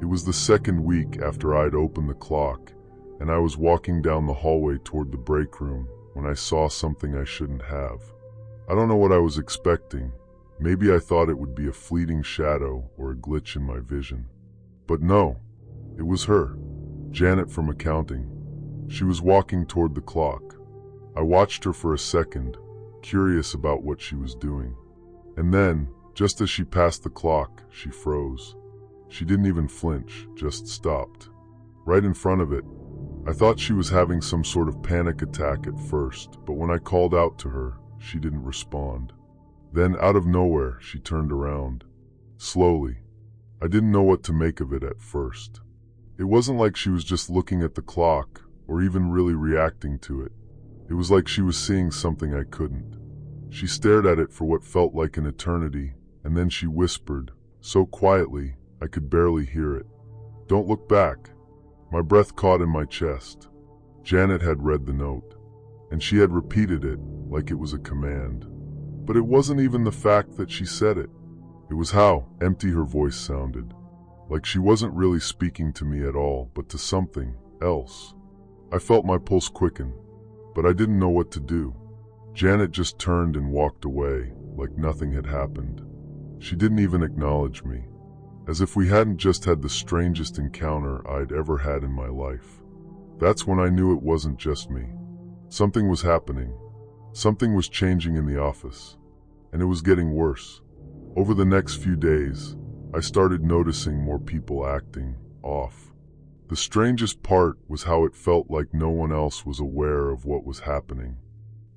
It was the second week after I'd opened the clock, and I was walking down the hallway toward the break room when I saw something I shouldn't have. I don't know what I was expecting. Maybe I thought it would be a fleeting shadow or a glitch in my vision. But no, it was her, Janet from accounting. She was walking toward the clock. I watched her for a second, curious about what she was doing. And then, just as she passed the clock, she froze. She didn't even flinch, just stopped. Right in front of it. I thought she was having some sort of panic attack at first, but when I called out to her, she didn't respond. Then, out of nowhere, she turned around. Slowly. I didn't know what to make of it at first. It wasn't like she was just looking at the clock, or even really reacting to it. It was like she was seeing something I couldn't. She stared at it for what felt like an eternity, and then she whispered, so quietly I could barely hear it. "Don't look back." My breath caught in my chest. Janet had read the note, and she had repeated it like it was a command. But it wasn't even the fact that she said it. It was how empty her voice sounded. Like she wasn't really speaking to me at all, but to something else. I felt my pulse quicken, but I didn't know what to do. Janet just turned and walked away, like nothing had happened. She didn't even acknowledge me, as if we hadn't just had the strangest encounter I'd ever had in my life. That's when I knew it wasn't just me. Something was happening. Something was changing in the office, and it was getting worse. Over the next few days, I started noticing more people acting off. The strangest part was how it felt like no one else was aware of what was happening.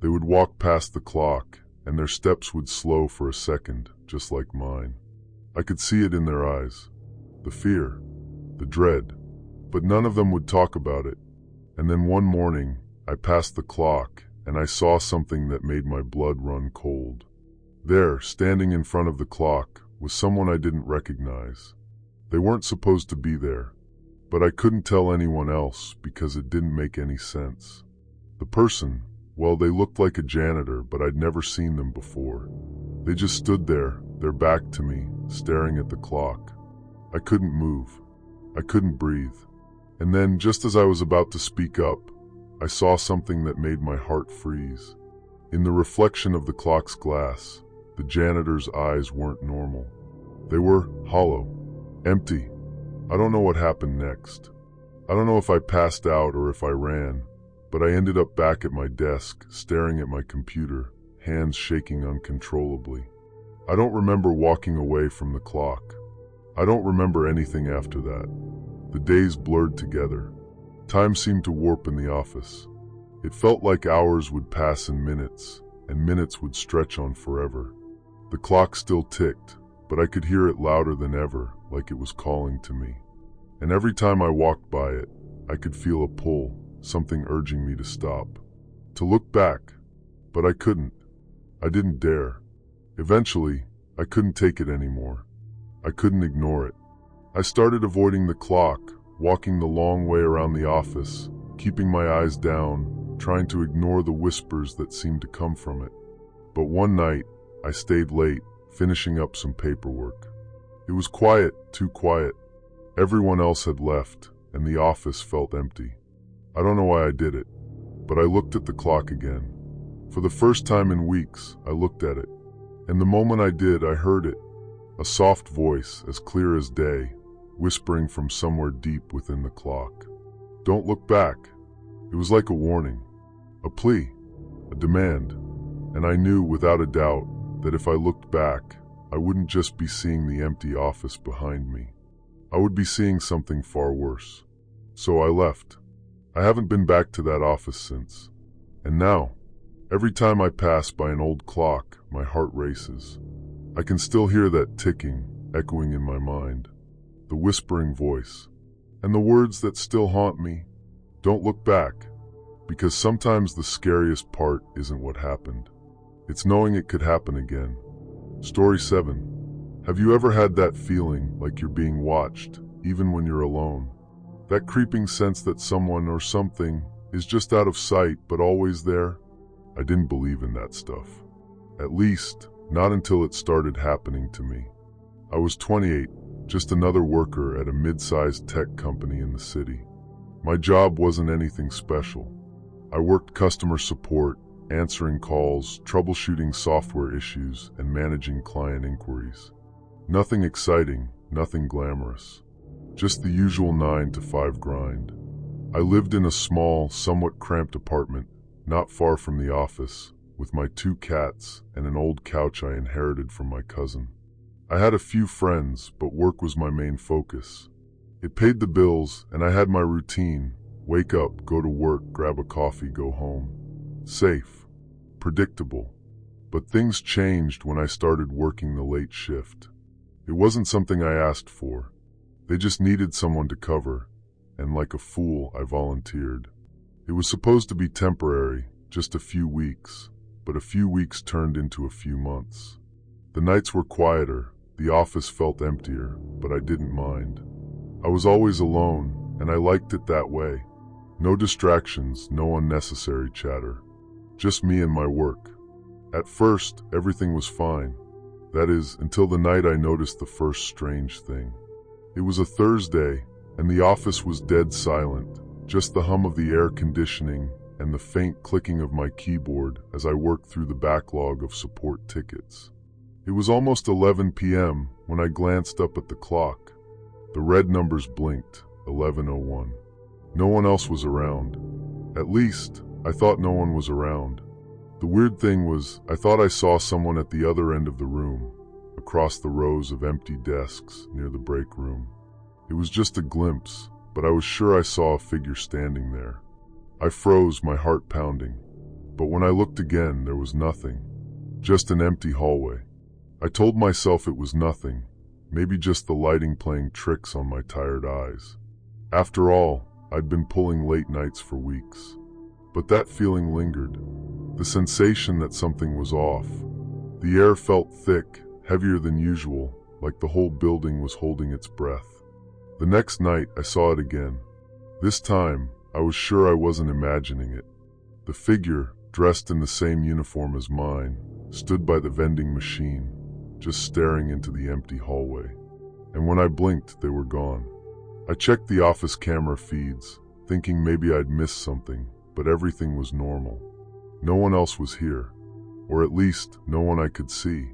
They would walk past the clock, and their steps would slow for a second, just like mine. I could see it in their eyes. The fear, the dread. But none of them would talk about it. And then one morning, I passed the clock, and I saw something that made my blood run cold. There, standing in front of the clock, was someone I didn't recognize. They weren't supposed to be there, but I couldn't tell anyone else because it didn't make any sense. The person, well, they looked like a janitor, but I'd never seen them before. They just stood there, their back to me, staring at the clock. I couldn't move. I couldn't breathe. And then, just as I was about to speak up, I saw something that made my heart freeze. In the reflection of the clock's glass, the janitor's eyes weren't normal. They were hollow, empty. I don't know what happened next. I don't know if I passed out or if I ran, but I ended up back at my desk, staring at my computer, hands shaking uncontrollably. I don't remember walking away from the clock. I don't remember anything after that. The days blurred together. Time seemed to warp in the office. It felt like hours would pass in minutes, and minutes would stretch on forever. The clock still ticked, but I could hear it louder than ever, like it was calling to me. And every time I walked by it, I could feel a pull, something urging me to stop, to look back. But I couldn't. I didn't dare. Eventually, I couldn't take it anymore. I couldn't ignore it. I started avoiding the clock, walking the long way around the office, keeping my eyes down, trying to ignore the whispers that seemed to come from it. But one night, I stayed late, finishing up some paperwork. It was quiet, too quiet. Everyone else had left, and the office felt empty. I don't know why I did it, but I looked at the clock again. For the first time in weeks, I looked at it. And the moment I did, I heard it. A soft voice, as clear as day, whispering from somewhere deep within the clock. Don't look back. It was like a warning, a plea, a demand. And I knew without a doubt that if I looked back, I wouldn't just be seeing the empty office behind me. I would be seeing something far worse. So I left. I haven't been back to that office since. And now, every time I pass by an old clock, my heart races. I can still hear that ticking, echoing in my mind. The whispering voice. And the words that still haunt me. Don't look back. Because sometimes the scariest part isn't what happened. It's knowing it could happen again. Story 7. Have you ever had that feeling like you're being watched, even when you're alone? That creeping sense that someone or something is just out of sight but always there? I didn't believe in that stuff. At least, not until it started happening to me. I was 28, just another worker at a mid-sized tech company in the city. My job wasn't anything special. I worked customer support, answering calls, troubleshooting software issues, and managing client inquiries. Nothing exciting, nothing glamorous. Just the usual 9-to-5 grind. I lived in a small, somewhat cramped apartment, not far from the office, with my 2 cats and an old couch I inherited from my cousin. I had a few friends, but work was my main focus. It paid the bills, and I had my routine. Wake up, go to work, grab a coffee, go home. Safe. Predictable. But things changed when I started working the late shift. It wasn't something I asked for. They just needed someone to cover, and like a fool, I volunteered. It was supposed to be temporary, just a few weeks, but a few weeks turned into a few months. The nights were quieter, the office felt emptier, but I didn't mind. I was always alone, and I liked it that way. No distractions, no unnecessary chatter. Just me and my work. At first, everything was fine. That is, until the night I noticed the first strange thing. It was a Thursday, and the office was dead silent, just the hum of the air conditioning and the faint clicking of my keyboard as I worked through the backlog of support tickets. It was almost 11 p.m. when I glanced up at the clock. The red numbers blinked, 11:01. No one else was around. At least, I thought no one was around. The weird thing was, I thought I saw someone at the other end of the room, across the rows of empty desks near the break room. It was just a glimpse, but I was sure I saw a figure standing there. I froze, my heart pounding. But when I looked again, there was nothing. Just an empty hallway. I told myself it was nothing, maybe just the lighting playing tricks on my tired eyes. After all, I'd been pulling late nights for weeks. But that feeling lingered. The sensation that something was off. The air felt thick, heavier than usual, like the whole building was holding its breath. The next night, I saw it again. This time, I was sure I wasn't imagining it. The figure, dressed in the same uniform as mine, stood by the vending machine, just staring into the empty hallway. And when I blinked, they were gone. I checked the office camera feeds, thinking maybe I'd missed something, but everything was normal. No one else was here, or at least no one I could see.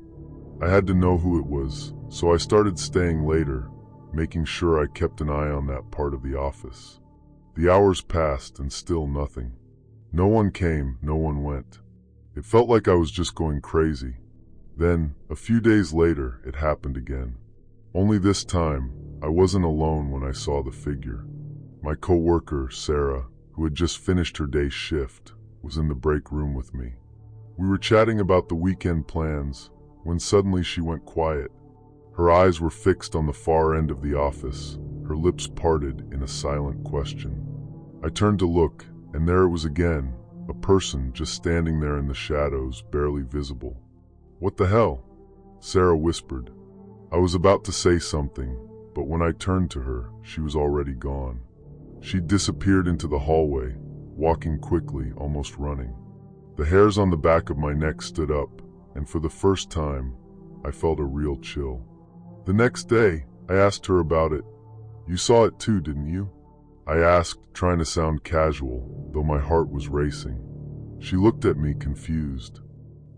I had to know who it was, so I started staying later, making sure I kept an eye on that part of the office. The hours passed and still nothing. No one came, no one went. It felt like I was just going crazy. Then, a few days later, it happened again. Only this time, I wasn't alone when I saw the figure. My coworker, Sarah, who had just finished her day's shift, was in the break room with me. We were chatting about the weekend plans when suddenly she went quiet. Her eyes were fixed on the far end of the office, her lips parted in a silent question. I turned to look, and there it was again, a person just standing there in the shadows, barely visible. "What the hell?" Sarah whispered. I was about to say something, but when I turned to her, she was already gone. She disappeared into the hallway, walking quickly, almost running. The hairs on the back of my neck stood up, and for the first time, I felt a real chill. The next day, I asked her about it. "You saw it too, didn't you?" I asked, trying to sound casual, though my heart was racing. She looked at me, confused.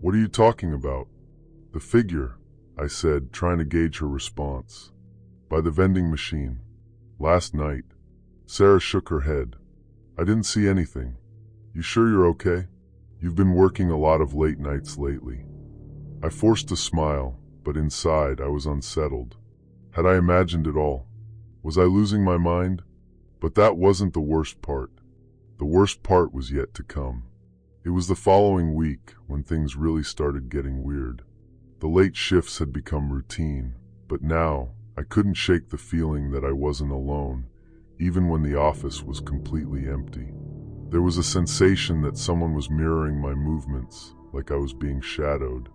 "What are you talking about?" "The figure," I said, trying to gauge her response. "By the vending machine. Last night." Sarah shook her head. "I didn't see anything." "You sure you're okay? You've been working a lot of late nights lately." I forced a smile, but inside I was unsettled. Had I imagined it all? Was I losing my mind? But that wasn't the worst part. The worst part was yet to come. It was the following week when things really started getting weird. The late shifts had become routine, but now I couldn't shake the feeling that I wasn't alone, even when the office was completely empty. There was a sensation that someone was mirroring my movements, like I was being shadowed.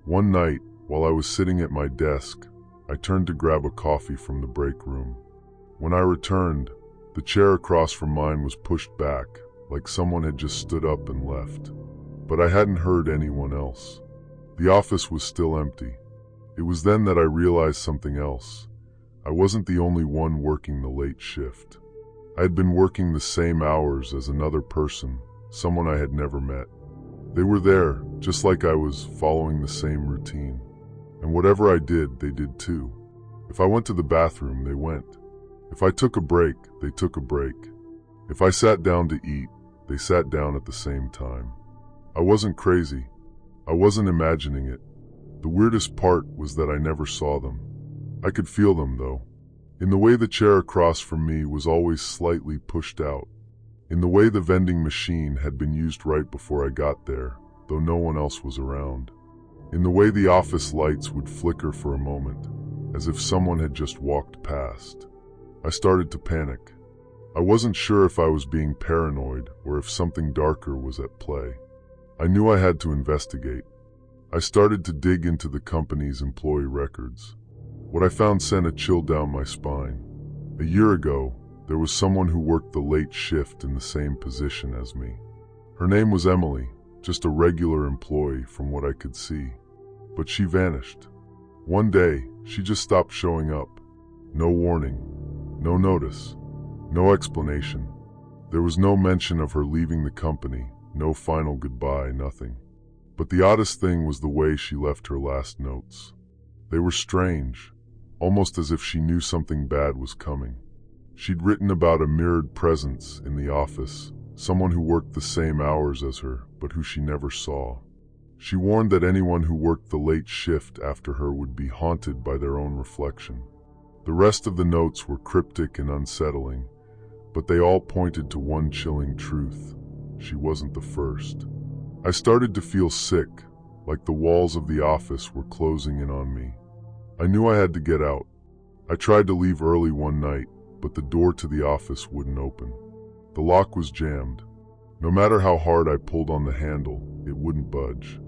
One night, while I was sitting at my desk, I turned to grab a coffee from the break room. When I returned, the chair across from mine was pushed back, like someone had just stood up and left. But I hadn't heard anyone else. The office was still empty. It was then that I realized something else. I wasn't the only one working the late shift. I had been working the same hours as another person, someone I had never met. They were there, just like I was, following the same routine. And whatever I did, they did too. If I went to the bathroom, they went. If I took a break, they took a break. If I sat down to eat, they sat down at the same time. I wasn't crazy. I wasn't imagining it. The weirdest part was that I never saw them. I could feel them, though. In the way the chair across from me was always slightly pushed out. In the way the vending machine had been used right before I got there, though no one else was around. In the way the office lights would flicker for a moment, as if someone had just walked past. I started to panic. I wasn't sure if I was being paranoid or if something darker was at play. I knew I had to investigate. I started to dig into the company's employee records. What I found sent a chill down my spine. A year ago, there was someone who worked the late shift in the same position as me. Her name was Emily, just a regular employee from what I could see. But she vanished. One day, she just stopped showing up. No warning, no notice, no explanation. There was no mention of her leaving the company, no final goodbye, nothing. But the oddest thing was the way she left her last notes. They were strange, almost as if she knew something bad was coming. She'd written about a mirrored presence in the office, someone who worked the same hours as her, but who she never saw. She warned that anyone who worked the late shift after her would be haunted by their own reflection. The rest of the notes were cryptic and unsettling, but they all pointed to one chilling truth. She wasn't the first. I started to feel sick, like the walls of the office were closing in on me. I knew I had to get out. I tried to leave early one night, but the door to the office wouldn't open. The lock was jammed. No matter how hard I pulled on the handle, it wouldn't budge.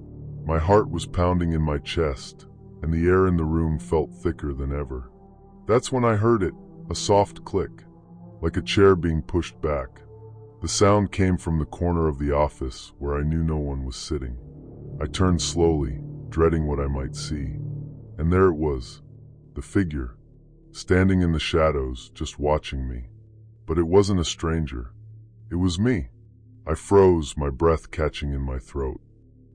My heart was pounding in my chest, and the air in the room felt thicker than ever. That's when I heard it, a soft click, like a chair being pushed back. The sound came from the corner of the office where I knew no one was sitting. I turned slowly, dreading what I might see. And there it was, the figure, standing in the shadows, just watching me. But it wasn't a stranger. It was me. I froze, my breath catching in my throat.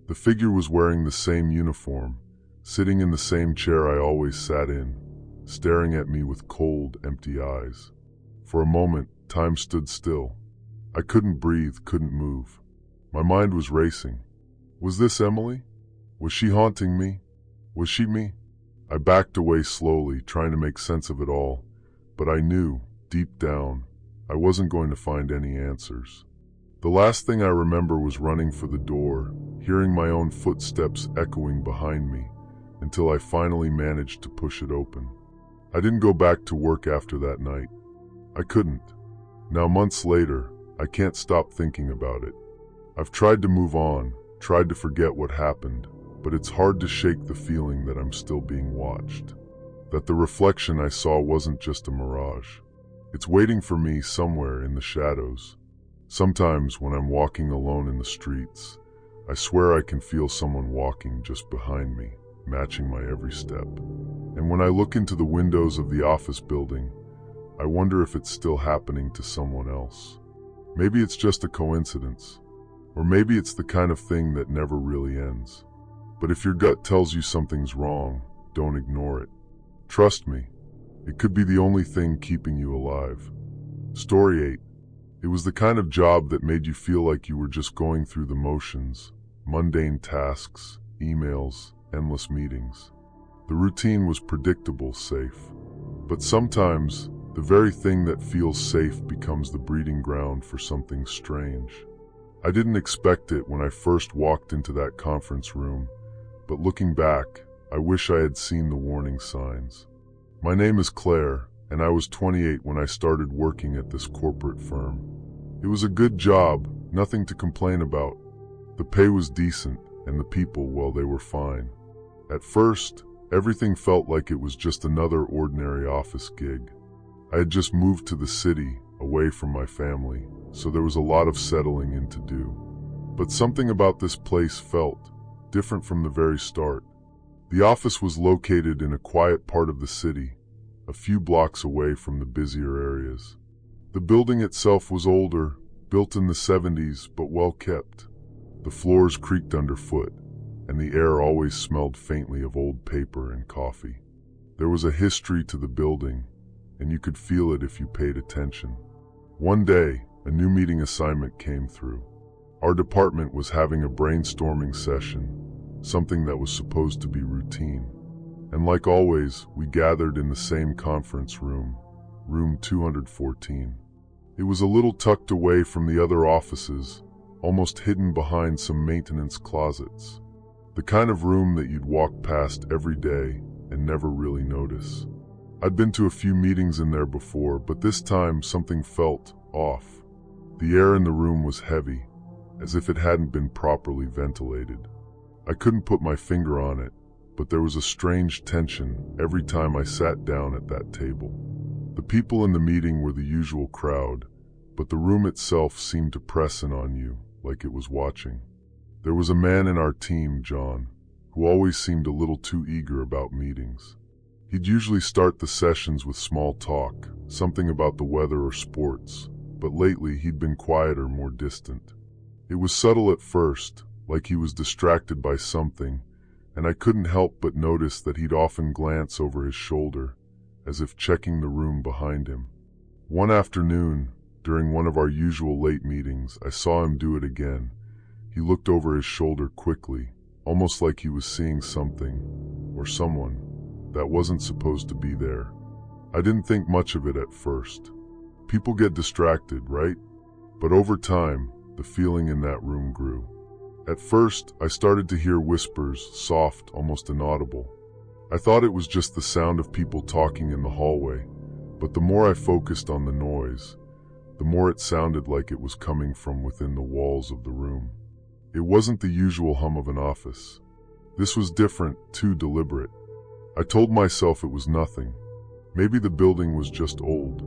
The figure was wearing the same uniform, sitting in the same chair I always sat in, staring at me with cold, empty eyes. For a moment, time stood still. I couldn't breathe, couldn't move. My mind was racing. Was this Emily? Was she haunting me? Was she me? I backed away slowly, trying to make sense of it all, but I knew, deep down, I wasn't going to find any answers. The last thing I remember was running for the door, hearing my own footsteps echoing behind me, until I finally managed to push it open. I didn't go back to work after that night. I couldn't. Now, months later, I can't stop thinking about it. I've tried to move on, tried to forget what happened, but it's hard to shake the feeling that I'm still being watched. That the reflection I saw wasn't just a mirage. It's waiting for me somewhere in the shadows. Sometimes when I'm walking alone in the streets, I swear I can feel someone walking just behind me, matching my every step. And when I look into the windows of the office building, I wonder if it's still happening to someone else. Maybe it's just a coincidence, or maybe it's the kind of thing that never really ends. But if your gut tells you something's wrong, don't ignore it. Trust me, it could be the only thing keeping you alive. Story 8. It was the kind of job that made you feel like you were just going through the motions, mundane tasks, emails, endless meetings. The routine was predictable, safe. But sometimes, the very thing that feels safe becomes the breeding ground for something strange. I didn't expect it when I first walked into that conference room, but looking back, I wish I had seen the warning signs. My name is Claire, and I was 28 when I started working at this corporate firm. It was a good job, nothing to complain about. The pay was decent, and the people, well, they were fine. At first, everything felt like it was just another ordinary office gig. I had just moved to the city, away from my family, so there was a lot of settling in to do. But something about this place felt different from the very start. The office was located in a quiet part of the city, a few blocks away from the busier areas. The building itself was older, built in the 70s, but well kept. The floors creaked underfoot, and the air always smelled faintly of old paper and coffee. There was a history to the building, and you could feel it if you paid attention. One day, a new meeting assignment came through. Our department was having a brainstorming session, something that was supposed to be routine. And like always, we gathered in the same conference room, room 214. It was a little tucked away from the other offices, almost hidden behind some maintenance closets. The kind of room that you'd walk past every day and never really notice. I'd been to a few meetings in there before, but this time something felt off. The air in the room was heavy, as if it hadn't been properly ventilated. I couldn't put my finger on it, but there was a strange tension every time I sat down at that table. The people in the meeting were the usual crowd, but the room itself seemed to press in on you, like it was watching. There was a man in our team, John, who always seemed a little too eager about meetings. He'd usually start the sessions with small talk, something about the weather or sports, but lately he'd been quieter, more distant. It was subtle at first, like he was distracted by something, and I couldn't help but notice that he'd often glance over his shoulder, as if checking the room behind him. One afternoon, during one of our usual late meetings, I saw him do it again. He looked over his shoulder quickly, almost like he was seeing something, or someone, that wasn't supposed to be there. I didn't think much of it at first. People get distracted, right? But over time, the feeling in that room grew. At first, I started to hear whispers, soft, almost inaudible. I thought it was just the sound of people talking in the hallway, but the more I focused on the noise, the more it sounded like it was coming from within the walls of the room. It wasn't the usual hum of an office. This was different, too deliberate. I told myself it was nothing. Maybe the building was just old.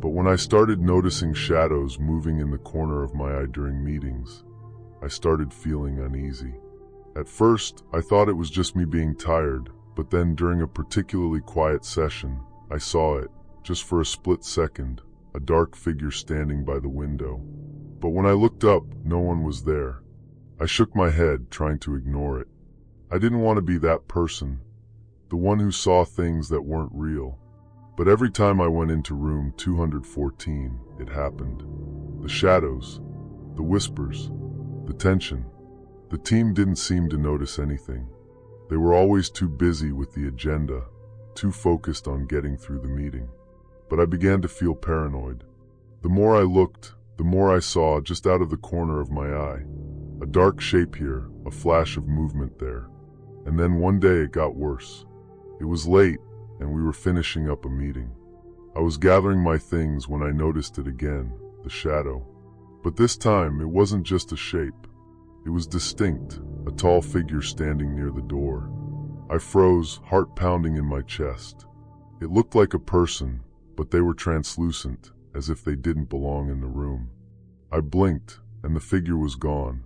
But when I started noticing shadows moving in the corner of my eye during meetings, I started feeling uneasy. At first, I thought it was just me being tired, but then during a particularly quiet session, I saw it, just for a split second, a dark figure standing by the window. But when I looked up, no one was there. I shook my head, trying to ignore it. I didn't want to be that person, the one who saw things that weren't real. But every time I went into room 214, it happened. The shadows, the whispers, the tension. The team didn't seem to notice anything. They were always too busy with the agenda, too focused on getting through the meeting. But I began to feel paranoid. The more I looked, the more I saw just out of the corner of my eye. A dark shape here, a flash of movement there. And then one day it got worse. It was late, and we were finishing up a meeting. I was gathering my things when I noticed it again, the shadow. But this time, it wasn't just a shape. It was distinct, a tall figure standing near the door. I froze, heart pounding in my chest. It looked like a person, but they were translucent, as if they didn't belong in the room. I blinked, and the figure was gone.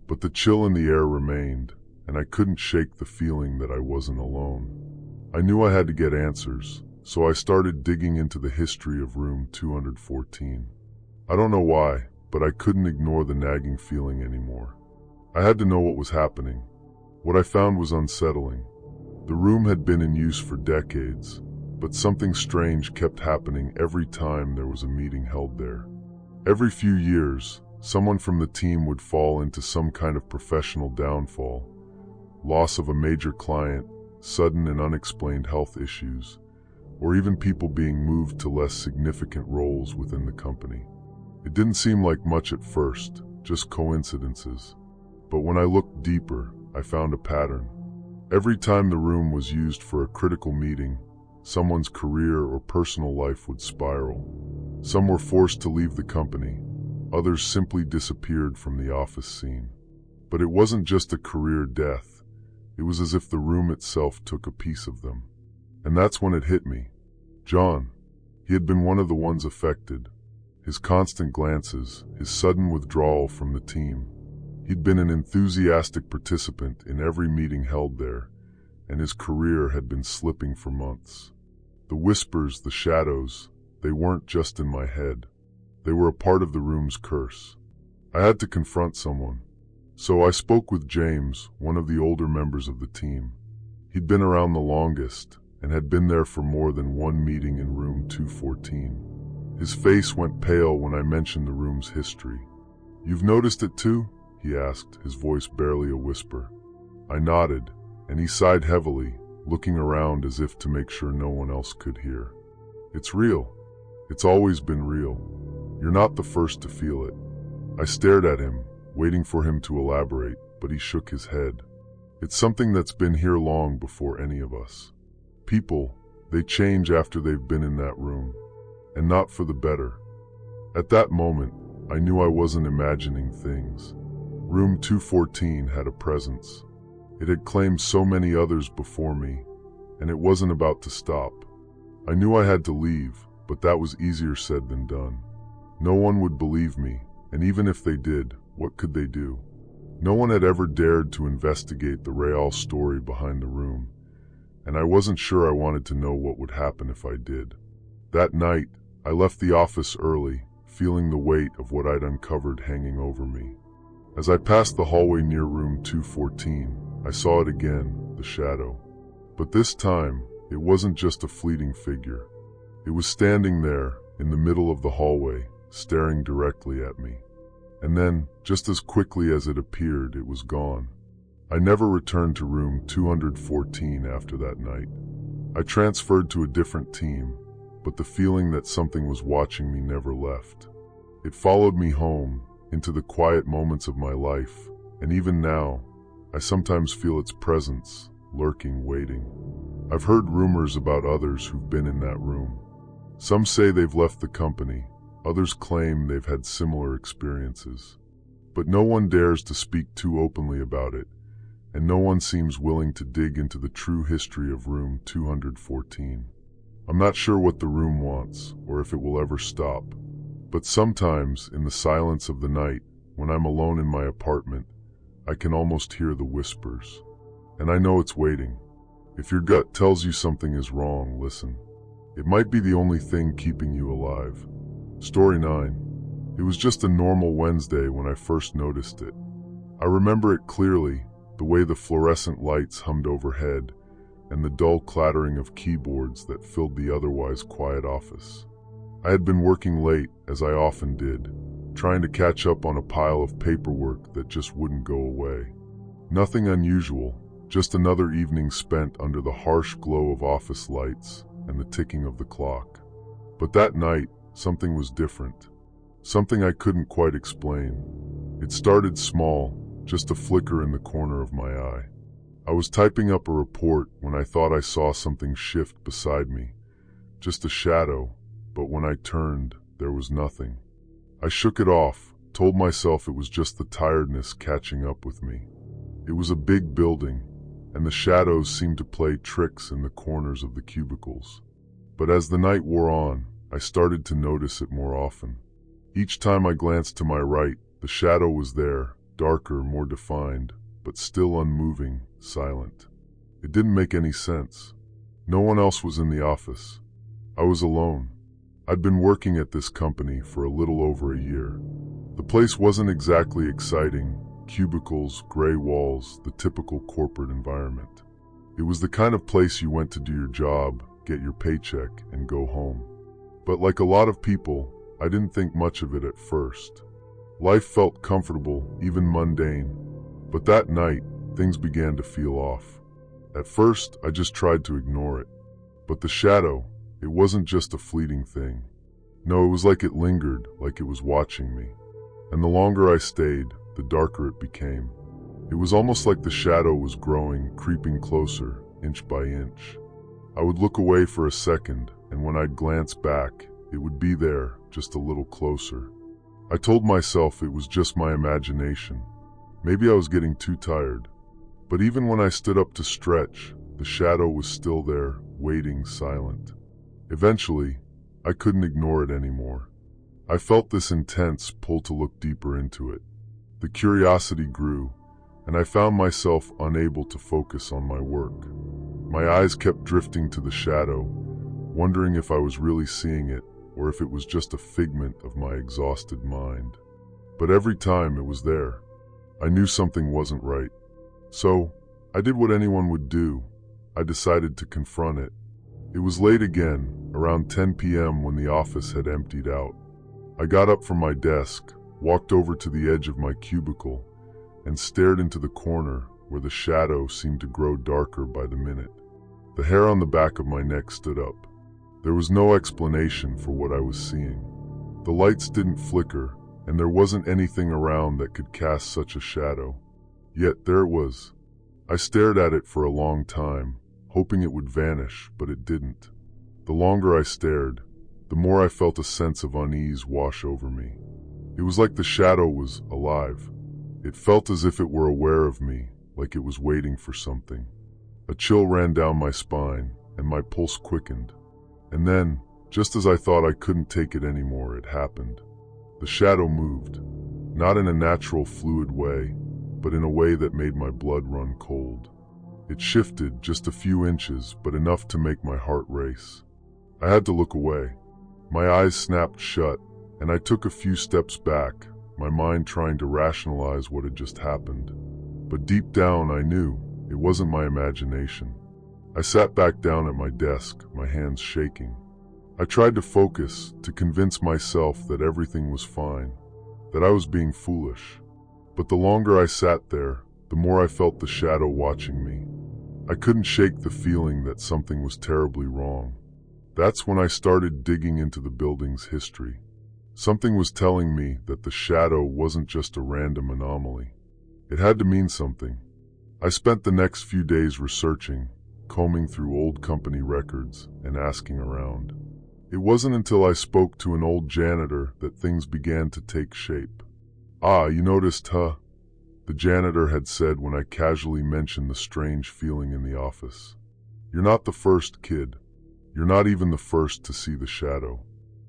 But the chill in the air remained, and I couldn't shake the feeling that I wasn't alone. I knew I had to get answers, so I started digging into the history of room 214. I don't know why, but I couldn't ignore the nagging feeling anymore. I had to know what was happening. What I found was unsettling. The room had been in use for decades, but something strange kept happening every time there was a meeting held there. Every few years, someone from the team would fall into some kind of professional downfall, loss of a major client, sudden and unexplained health issues, or even people being moved to less significant roles within the company. It didn't seem like much at first, just coincidences. But when I looked deeper, I found a pattern. Every time the room was used for a critical meeting, someone's career or personal life would spiral. Some were forced to leave the company, others simply disappeared from the office scene. But it wasn't just a career death. It was as if the room itself took a piece of them. And that's when it hit me. John. He had been one of the ones affected. His constant glances, his sudden withdrawal from the team. He'd been an enthusiastic participant in every meeting held there, and his career had been slipping for months. The whispers, the shadows, they weren't just in my head. They were a part of the room's curse. I had to confront someone. So I spoke with James, one of the older members of the team. He'd been around the longest, and had been there for more than one meeting in room 214. His face went pale when I mentioned the room's history. "You've noticed it too?" he asked, his voice barely a whisper. I nodded, and he sighed heavily, looking around as if to make sure no one else could hear. "It's real. It's always been real. You're not the first to feel it." I stared at him, waiting for him to elaborate, but he shook his head. "It's something that's been here long before any of us. People, they change after they've been in that room, and not for the better." At that moment, I knew I wasn't imagining things. Room 214 had a presence. It had claimed so many others before me, and it wasn't about to stop. I knew I had to leave, but that was easier said than done. No one would believe me, and even if they did, what could they do? No one had ever dared to investigate the real story behind the room, and I wasn't sure I wanted to know what would happen if I did. That night, I left the office early, feeling the weight of what I'd uncovered hanging over me. As I passed the hallway near room 214, I saw it again, the shadow. But this time, it wasn't just a fleeting figure. It was standing there, in the middle of the hallway, staring directly at me. And then, just as quickly as it appeared, it was gone. I never returned to room 214 after that night. I transferred to a different team, but the feeling that something was watching me never left. It followed me home, into the quiet moments of my life, and even now, I sometimes feel its presence, lurking, waiting. I've heard rumors about others who've been in that room. Some say they've left the company, others claim they've had similar experiences. But no one dares to speak too openly about it, and no one seems willing to dig into the true history of room 214. I'm not sure what the room wants, or if it will ever stop. But sometimes, in the silence of the night, when I'm alone in my apartment, I can almost hear the whispers. And I know it's waiting. If your gut tells you something is wrong, listen. It might be the only thing keeping you alive. Story 9. It was just a normal Wednesday when I first noticed it. I remember it clearly, the way the fluorescent lights hummed overhead and the dull clattering of keyboards that filled the otherwise quiet office. I had been working late, as I often did, trying to catch up on a pile of paperwork that just wouldn't go away. Nothing unusual, just another evening spent under the harsh glow of office lights and the ticking of the clock. But that night, something was different. Something I couldn't quite explain. It started small, just a flicker in the corner of my eye. I was typing up a report when I thought I saw something shift beside me. Just a shadow, but when I turned, there was nothing. I shook it off, told myself it was just the tiredness catching up with me. It was a big building, and the shadows seemed to play tricks in the corners of the cubicles. But as the night wore on, I started to notice it more often. Each time I glanced to my right, the shadow was there, darker, more defined, but still unmoving, silent. It didn't make any sense. No one else was in the office. I was alone. I'd been working at this company for a little over a year. The place wasn't exactly exciting. Cubicles, gray walls, the typical corporate environment. It was the kind of place you went to do your job, get your paycheck, and go home. But like a lot of people, I didn't think much of it at first. Life felt comfortable, even mundane. But that night, things began to feel off. At first, I just tried to ignore it. But the shadow, it wasn't just a fleeting thing. No, it was like it lingered, like it was watching me. And the longer I stayed, the darker it became. It was almost like the shadow was growing, creeping closer, inch by inch. I would look away for a second, and when I'd glance back, it would be there, just a little closer. I told myself it was just my imagination. Maybe I was getting too tired. But even when I stood up to stretch, the shadow was still there, waiting, silent. Eventually, I couldn't ignore it anymore. I felt this intense pull to look deeper into it. The curiosity grew, and I found myself unable to focus on my work. My eyes kept drifting to the shadow, wondering if I was really seeing it or if it was just a figment of my exhausted mind. But every time it was there, I knew something wasn't right. So, I did what anyone would do. I decided to confront it. It was late again, around 10 p.m. when the office had emptied out. I got up from my desk, walked over to the edge of my cubicle, and stared into the corner where the shadow seemed to grow darker by the minute. The hair on the back of my neck stood up. There was no explanation for what I was seeing. The lights didn't flicker, and there wasn't anything around that could cast such a shadow. Yet there it was. I stared at it for a long time, hoping it would vanish, but it didn't. The longer I stared, the more I felt a sense of unease wash over me. It was like the shadow was alive. It felt as if it were aware of me, like it was waiting for something. A chill ran down my spine, and my pulse quickened. And then, just as I thought I couldn't take it anymore, it happened. The shadow moved, not in a natural, fluid way, but in a way that made my blood run cold. It shifted just a few inches, but enough to make my heart race. I had to look away. My eyes snapped shut, and I took a few steps back, my mind trying to rationalize what had just happened. But deep down I knew it wasn't my imagination. I sat back down at my desk, my hands shaking. I tried to focus, to convince myself that everything was fine, that I was being foolish. But the longer I sat there, the more I felt the shadow watching me. I couldn't shake the feeling that something was terribly wrong. That's when I started digging into the building's history. Something was telling me that the shadow wasn't just a random anomaly. It had to mean something. I spent the next few days researching, combing through old company records, and asking around. It wasn't until I spoke to an old janitor that things began to take shape. "Ah, you noticed, huh?" the janitor had said when I casually mentioned the strange feeling in the office. "You're not the first, kid. You're not even the first to see the shadow."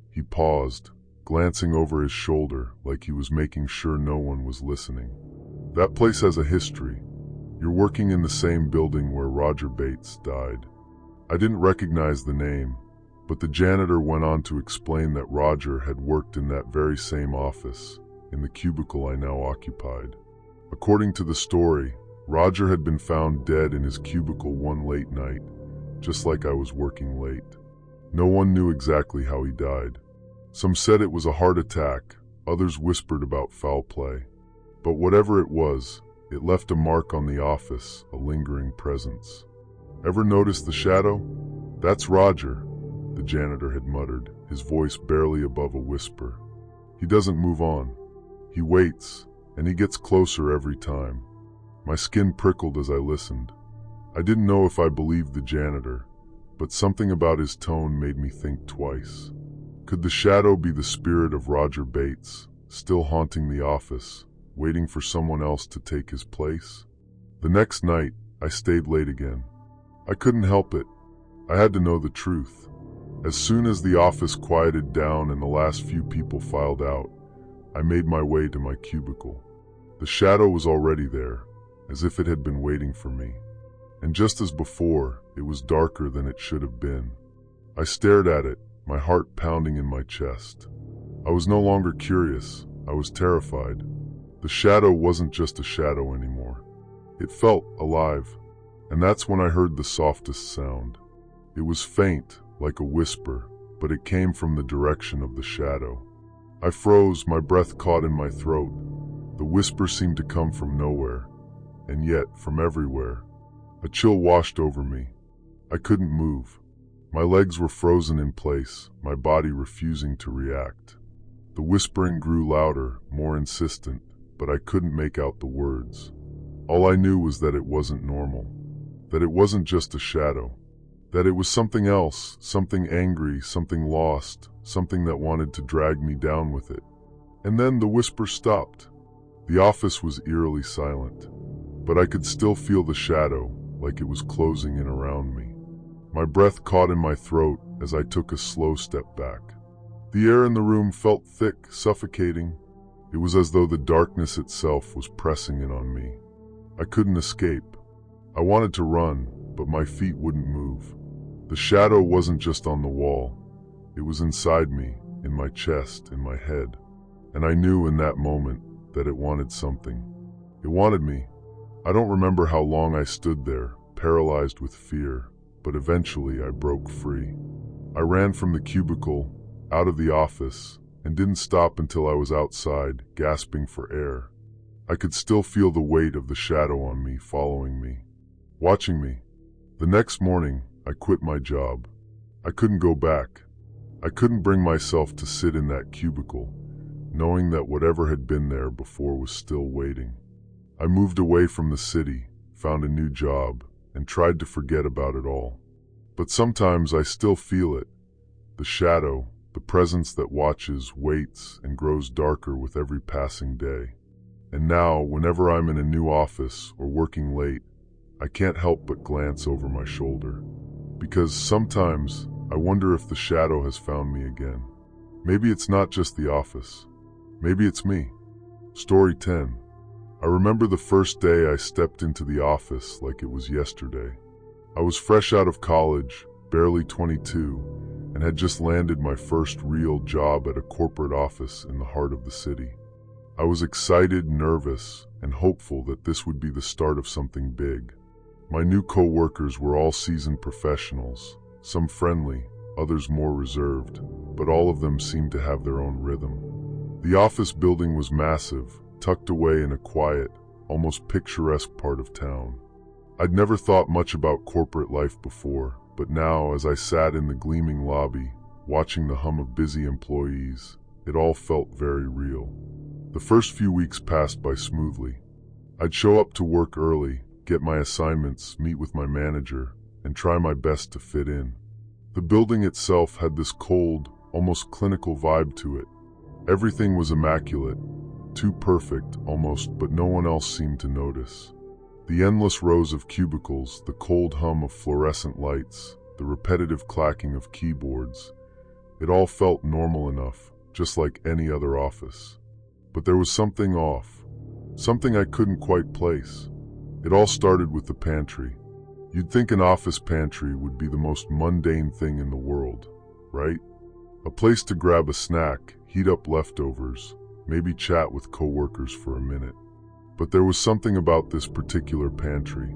He paused, glancing over his shoulder like he was making sure no one was listening. That place has a history. You're working in the same building where Roger Bates died. I didn't recognize the name, but the janitor went on to explain that Roger had worked in that very same office, in the cubicle I now occupied. According to the story, Roger had been found dead in his cubicle one late night, just like I was working late. No one knew exactly how he died. Some said it was a heart attack, others whispered about foul play. But whatever it was, it left a mark on the office, a lingering presence. Ever notice the shadow? That's Roger, the janitor had muttered, his voice barely above a whisper. He doesn't move on. He waits, and he gets closer every time. My skin prickled as I listened. I didn't know if I believed the janitor, but something about his tone made me think twice. Could the shadow be the spirit of Roger Bates, still haunting the office, waiting for someone else to take his place? The next night, I stayed late again. I couldn't help it. I had to know the truth. As soon as the office quieted down and the last few people filed out, I made my way to my cubicle. The shadow was already there, as if it had been waiting for me. And just as before, it was darker than it should have been. I stared at it, my heart pounding in my chest. I was no longer curious, I was terrified. The shadow wasn't just a shadow anymore. It felt alive, and that's when I heard the softest sound. It was faint, like a whisper, but it came from the direction of the shadow. I froze, my breath caught in my throat. The whisper seemed to come from nowhere, and yet from everywhere. A chill washed over me. I couldn't move. My legs were frozen in place, my body refusing to react. The whispering grew louder, more insistent, but I couldn't make out the words. All I knew was that it wasn't normal, that it wasn't just a shadow, that it was something else, something angry, something lost, something that wanted to drag me down with it. And then the whisper stopped. The office was eerily silent, but I could still feel the shadow, like it was closing in around me. My breath caught in my throat as I took a slow step back. The air in the room felt thick, suffocating. It was as though the darkness itself was pressing in on me. I couldn't escape. I wanted to run, but my feet wouldn't move. The shadow wasn't just on the wall. It was inside me, in my chest, in my head. And I knew in that moment that it wanted something. It wanted me. I don't remember how long I stood there, paralyzed with fear, but eventually I broke free. I ran from the cubicle, out of the office, and didn't stop until I was outside, gasping for air. I could still feel the weight of the shadow on me, following me, watching me. The next morning, I quit my job. I couldn't go back. I couldn't bring myself to sit in that cubicle, knowing that whatever had been there before was still waiting. I moved away from the city, found a new job, and tried to forget about it all. But sometimes I still feel it. The shadow, the presence that watches, waits, and grows darker with every passing day. And now, whenever I'm in a new office or working late, I can't help but glance over my shoulder. Because sometimes I wonder if the shadow has found me again. Maybe it's not just the office. Maybe it's me. Story 10. I remember the first day I stepped into the office like it was yesterday. I was fresh out of college, barely 22, and had just landed my first real job at a corporate office in the heart of the city. I was excited, nervous, and hopeful that this would be the start of something big. My new coworkers were all seasoned professionals, some friendly, others more reserved, but all of them seemed to have their own rhythm. The office building was massive, tucked away in a quiet, almost picturesque part of town. I'd never thought much about corporate life before, but now, as I sat in the gleaming lobby, watching the hum of busy employees, it all felt very real. The first few weeks passed by smoothly. I'd show up to work early, get my assignments, meet with my manager, and try my best to fit in. The building itself had this cold, almost clinical vibe to it. Everything was immaculate, too perfect almost, but no one else seemed to notice. The endless rows of cubicles, the cold hum of fluorescent lights, the repetitive clacking of keyboards, it all felt normal enough, just like any other office. But there was something off. something I couldn't quite place. It all started with the pantry. You'd think an office pantry would be the most mundane thing in the world, right? A place to grab a snack, heat up leftovers, maybe chat with coworkers for a minute. But there was something about this particular pantry.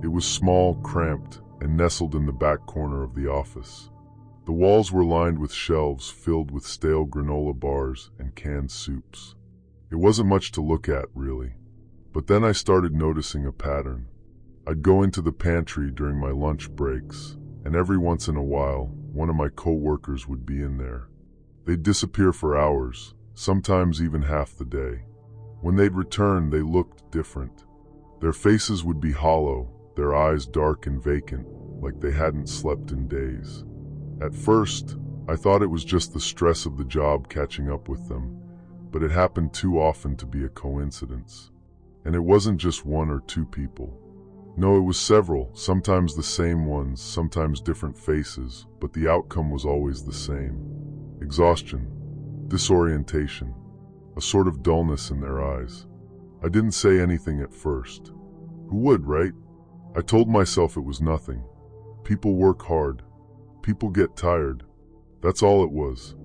It was small, cramped, and nestled in the back corner of the office. The walls were lined with shelves filled with stale granola bars and canned soups. It wasn't much to look at, really. But then I started noticing a pattern. I'd go into the pantry during my lunch breaks, and every once in a while, one of my coworkers would be in there. They'd disappear for hours, sometimes even half the day. When they'd return, they looked different. Their faces would be hollow, their eyes dark and vacant, like they hadn't slept in days. At first, I thought it was just the stress of the job catching up with them, but it happened too often to be a coincidence. And it wasn't just one or two people. No, it was several, sometimes the same ones, sometimes different faces, but the outcome was always the same. Exhaustion, disorientation, a sort of dullness in their eyes. I didn't say anything at first. Who would, right? I told myself it was nothing. People work hard. People get tired. That's all it was.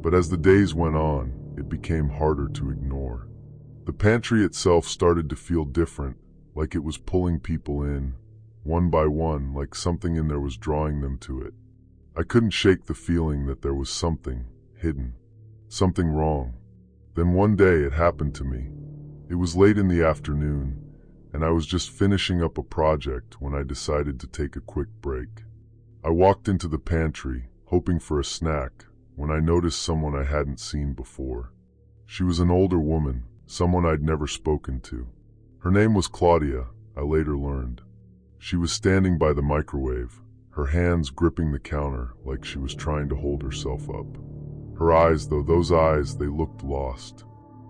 But as the days went on, it became harder to ignore. The pantry itself started to feel different, like it was pulling people in, one by one, like something in there was drawing them to it. I couldn't shake the feeling that there was something hidden, something wrong. Then one day it happened to me. It was late in the afternoon, and I was just finishing up a project when I decided to take a quick break. I walked into the pantry, hoping for a snack, when I noticed someone I hadn't seen before. She was an older woman, someone I'd never spoken to. Her name was Claudia, I later learned. She was standing by the microwave, her hands gripping the counter like she was trying to hold herself up. Her eyes, though, those eyes, they looked lost.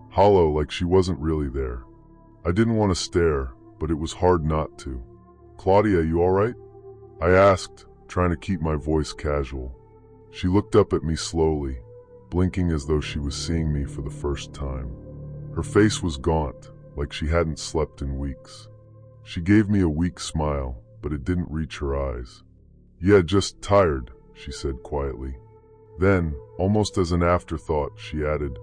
Hollow, like she wasn't really there. I didn't want to stare, but it was hard not to. "Claudia, you all right?" I asked, trying to keep my voice casual. She looked up at me slowly, blinking as though she was seeing me for the first time. Her face was gaunt, like she hadn't slept in weeks. She gave me a weak smile, but it didn't reach her eyes. "Yeah, just tired," she said quietly. Then, almost as an afterthought, she added,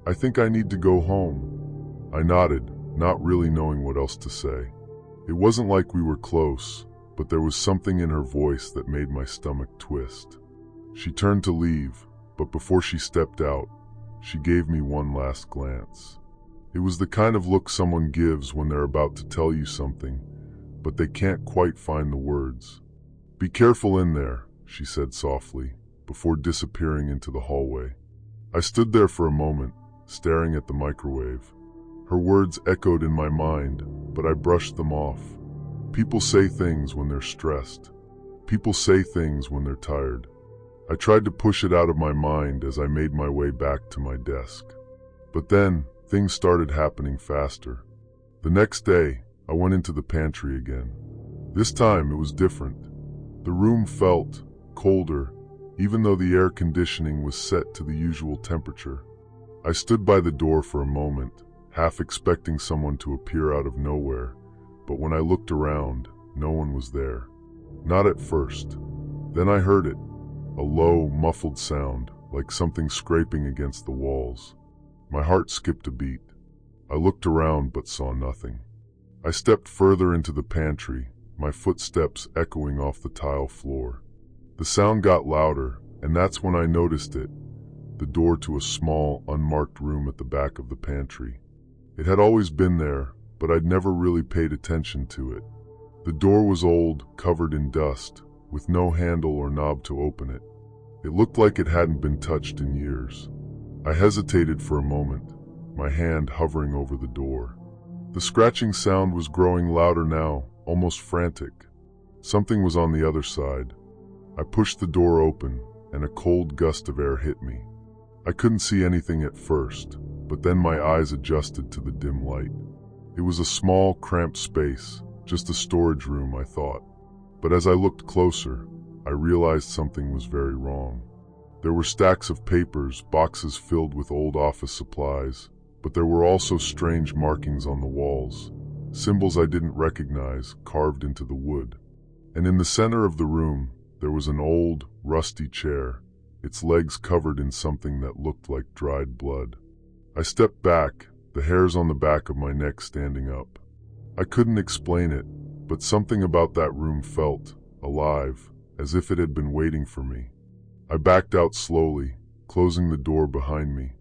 "I think I need to go home." I nodded, not really knowing what else to say. It wasn't like we were close, but there was something in her voice that made my stomach twist. She turned to leave, but before she stepped out, she gave me one last glance. It was the kind of look someone gives when they're about to tell you something, but they can't quite find the words. "Be careful in there," she said softly, before disappearing into the hallway. I stood there for a moment, staring at the microwave. Her words echoed in my mind, but I brushed them off. People say things when they're stressed. People say things when they're tired. I tried to push it out of my mind as I made my way back to my desk. But then, things started happening faster. The next day, I went into the pantry again. This time, it was different. The room felt colder, even though the air conditioning was set to the usual temperature. I stood by the door for a moment, half expecting someone to appear out of nowhere, but when I looked around, no one was there. Not at first. Then I heard it, a low, muffled sound, like something scraping against the walls. My heart skipped a beat. I looked around but saw nothing. I stepped further into the pantry, my footsteps echoing off the tile floor. The sound got louder, and that's when I noticed it, the door to a small, unmarked room at the back of the pantry. It had always been there, but I'd never really paid attention to it. The door was old, covered in dust, with no handle or knob to open it. It looked like it hadn't been touched in years. I hesitated for a moment, my hand hovering over the door. The scratching sound was growing louder now, almost frantic. Something was on the other side. I pushed the door open, and a cold gust of air hit me. I couldn't see anything at first, but then my eyes adjusted to the dim light. It was a small, cramped space, just a storage room, I thought. But as I looked closer, I realized something was very wrong. There were stacks of papers, boxes filled with old office supplies, but there were also strange markings on the walls, symbols I didn't recognize carved into the wood. And in the center of the room, there was an old, rusty chair, its legs covered in something that looked like dried blood. I stepped back, the hairs on the back of my neck standing up. I couldn't explain it, but something about that room felt alive, as if it had been waiting for me. I backed out slowly, closing the door behind me.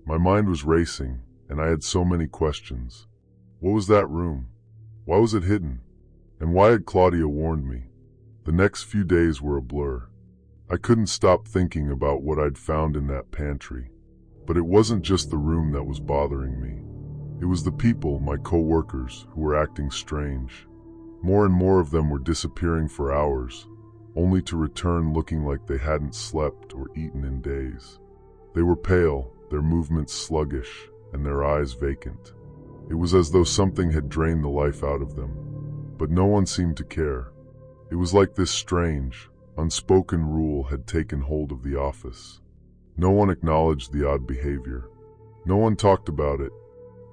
My mind was racing, and I had so many questions. What was that room? Why was it hidden? And why had Claudia warned me? The next few days were a blur. I couldn't stop thinking about what I'd found in that pantry. But it wasn't just the room that was bothering me. It was the people, my coworkers, who were acting strange. More and more of them were disappearing for hours, only to return looking like they hadn't slept or eaten in days. They were pale, their movements sluggish, and their eyes vacant. It was as though something had drained the life out of them. But no one seemed to care. It was like this strange, unspoken rule had taken hold of the office. No one acknowledged the odd behavior. No one talked about it.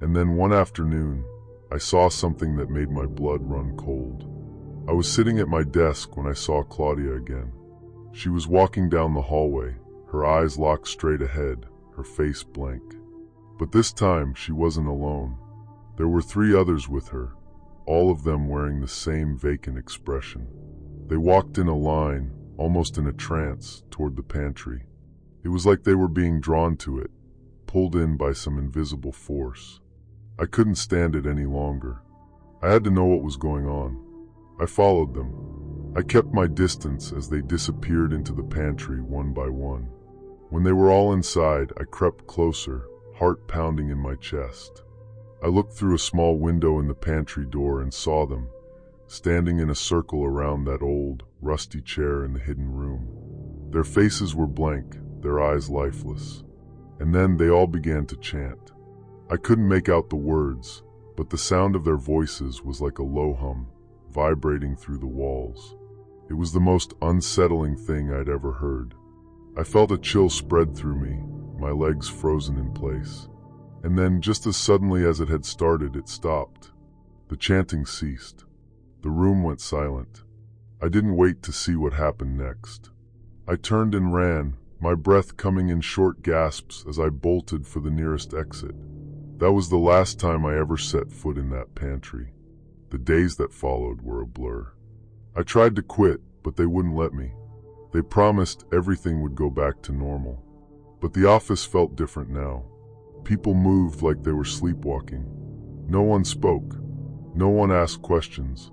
And then one afternoon, I saw something that made my blood run cold. I was sitting at my desk when I saw Claudia again. She was walking down the hallway, her eyes locked straight ahead, her face blank. But this time, she wasn't alone. There were 3 others with her, all of them wearing the same vacant expression. They walked in a line, almost in a trance, toward the pantry. It was like they were being drawn to it, pulled in by some invisible force. I couldn't stand it any longer. I had to know what was going on. I followed them. I kept my distance as they disappeared into the pantry one by one. When they were all inside, I crept closer, heart pounding in my chest. I looked through a small window in the pantry door and saw them, standing in a circle around that old, rusty chair in the hidden room. Their faces were blank, their eyes lifeless. And then they all began to chant. I couldn't make out the words, but the sound of their voices was like a low hum, vibrating through the walls. It was the most unsettling thing I'd ever heard. I felt a chill spread through me, my legs frozen in place. And then, just as suddenly as it had started, it stopped. The chanting ceased. The room went silent. I didn't wait to see what happened next. I turned and ran, my breath coming in short gasps as I bolted for the nearest exit. That was the last time I ever set foot in that pantry. The days that followed were a blur. I tried to quit, but they wouldn't let me. They promised everything would go back to normal. But the office felt different now. People moved like they were sleepwalking. No one spoke. No one asked questions.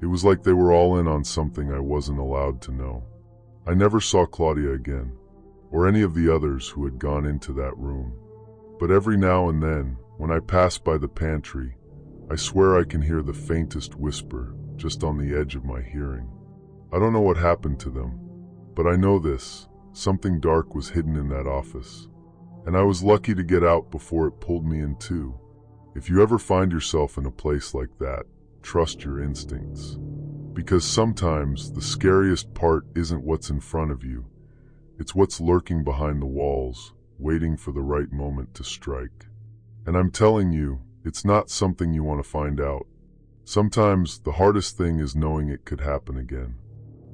It was like they were all in on something I wasn't allowed to know. I never saw Claudia again, or any of the others who had gone into that room. But every now and then, when I pass by the pantry, I swear I can hear the faintest whisper just on the edge of my hearing. I don't know what happened to them, but I know this: something dark was hidden in that office. And I was lucky to get out before it pulled me in too. If you ever find yourself in a place like that, trust your instincts. Because sometimes the scariest part isn't what's in front of you. It's what's lurking behind the walls, waiting for the right moment to strike. And I'm telling you, it's not something you want to find out. Sometimes the hardest thing is knowing it could happen again.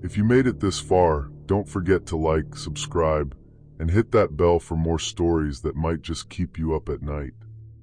If you made it this far, don't forget to like, subscribe, and hit that bell for more stories that might just keep you up at night.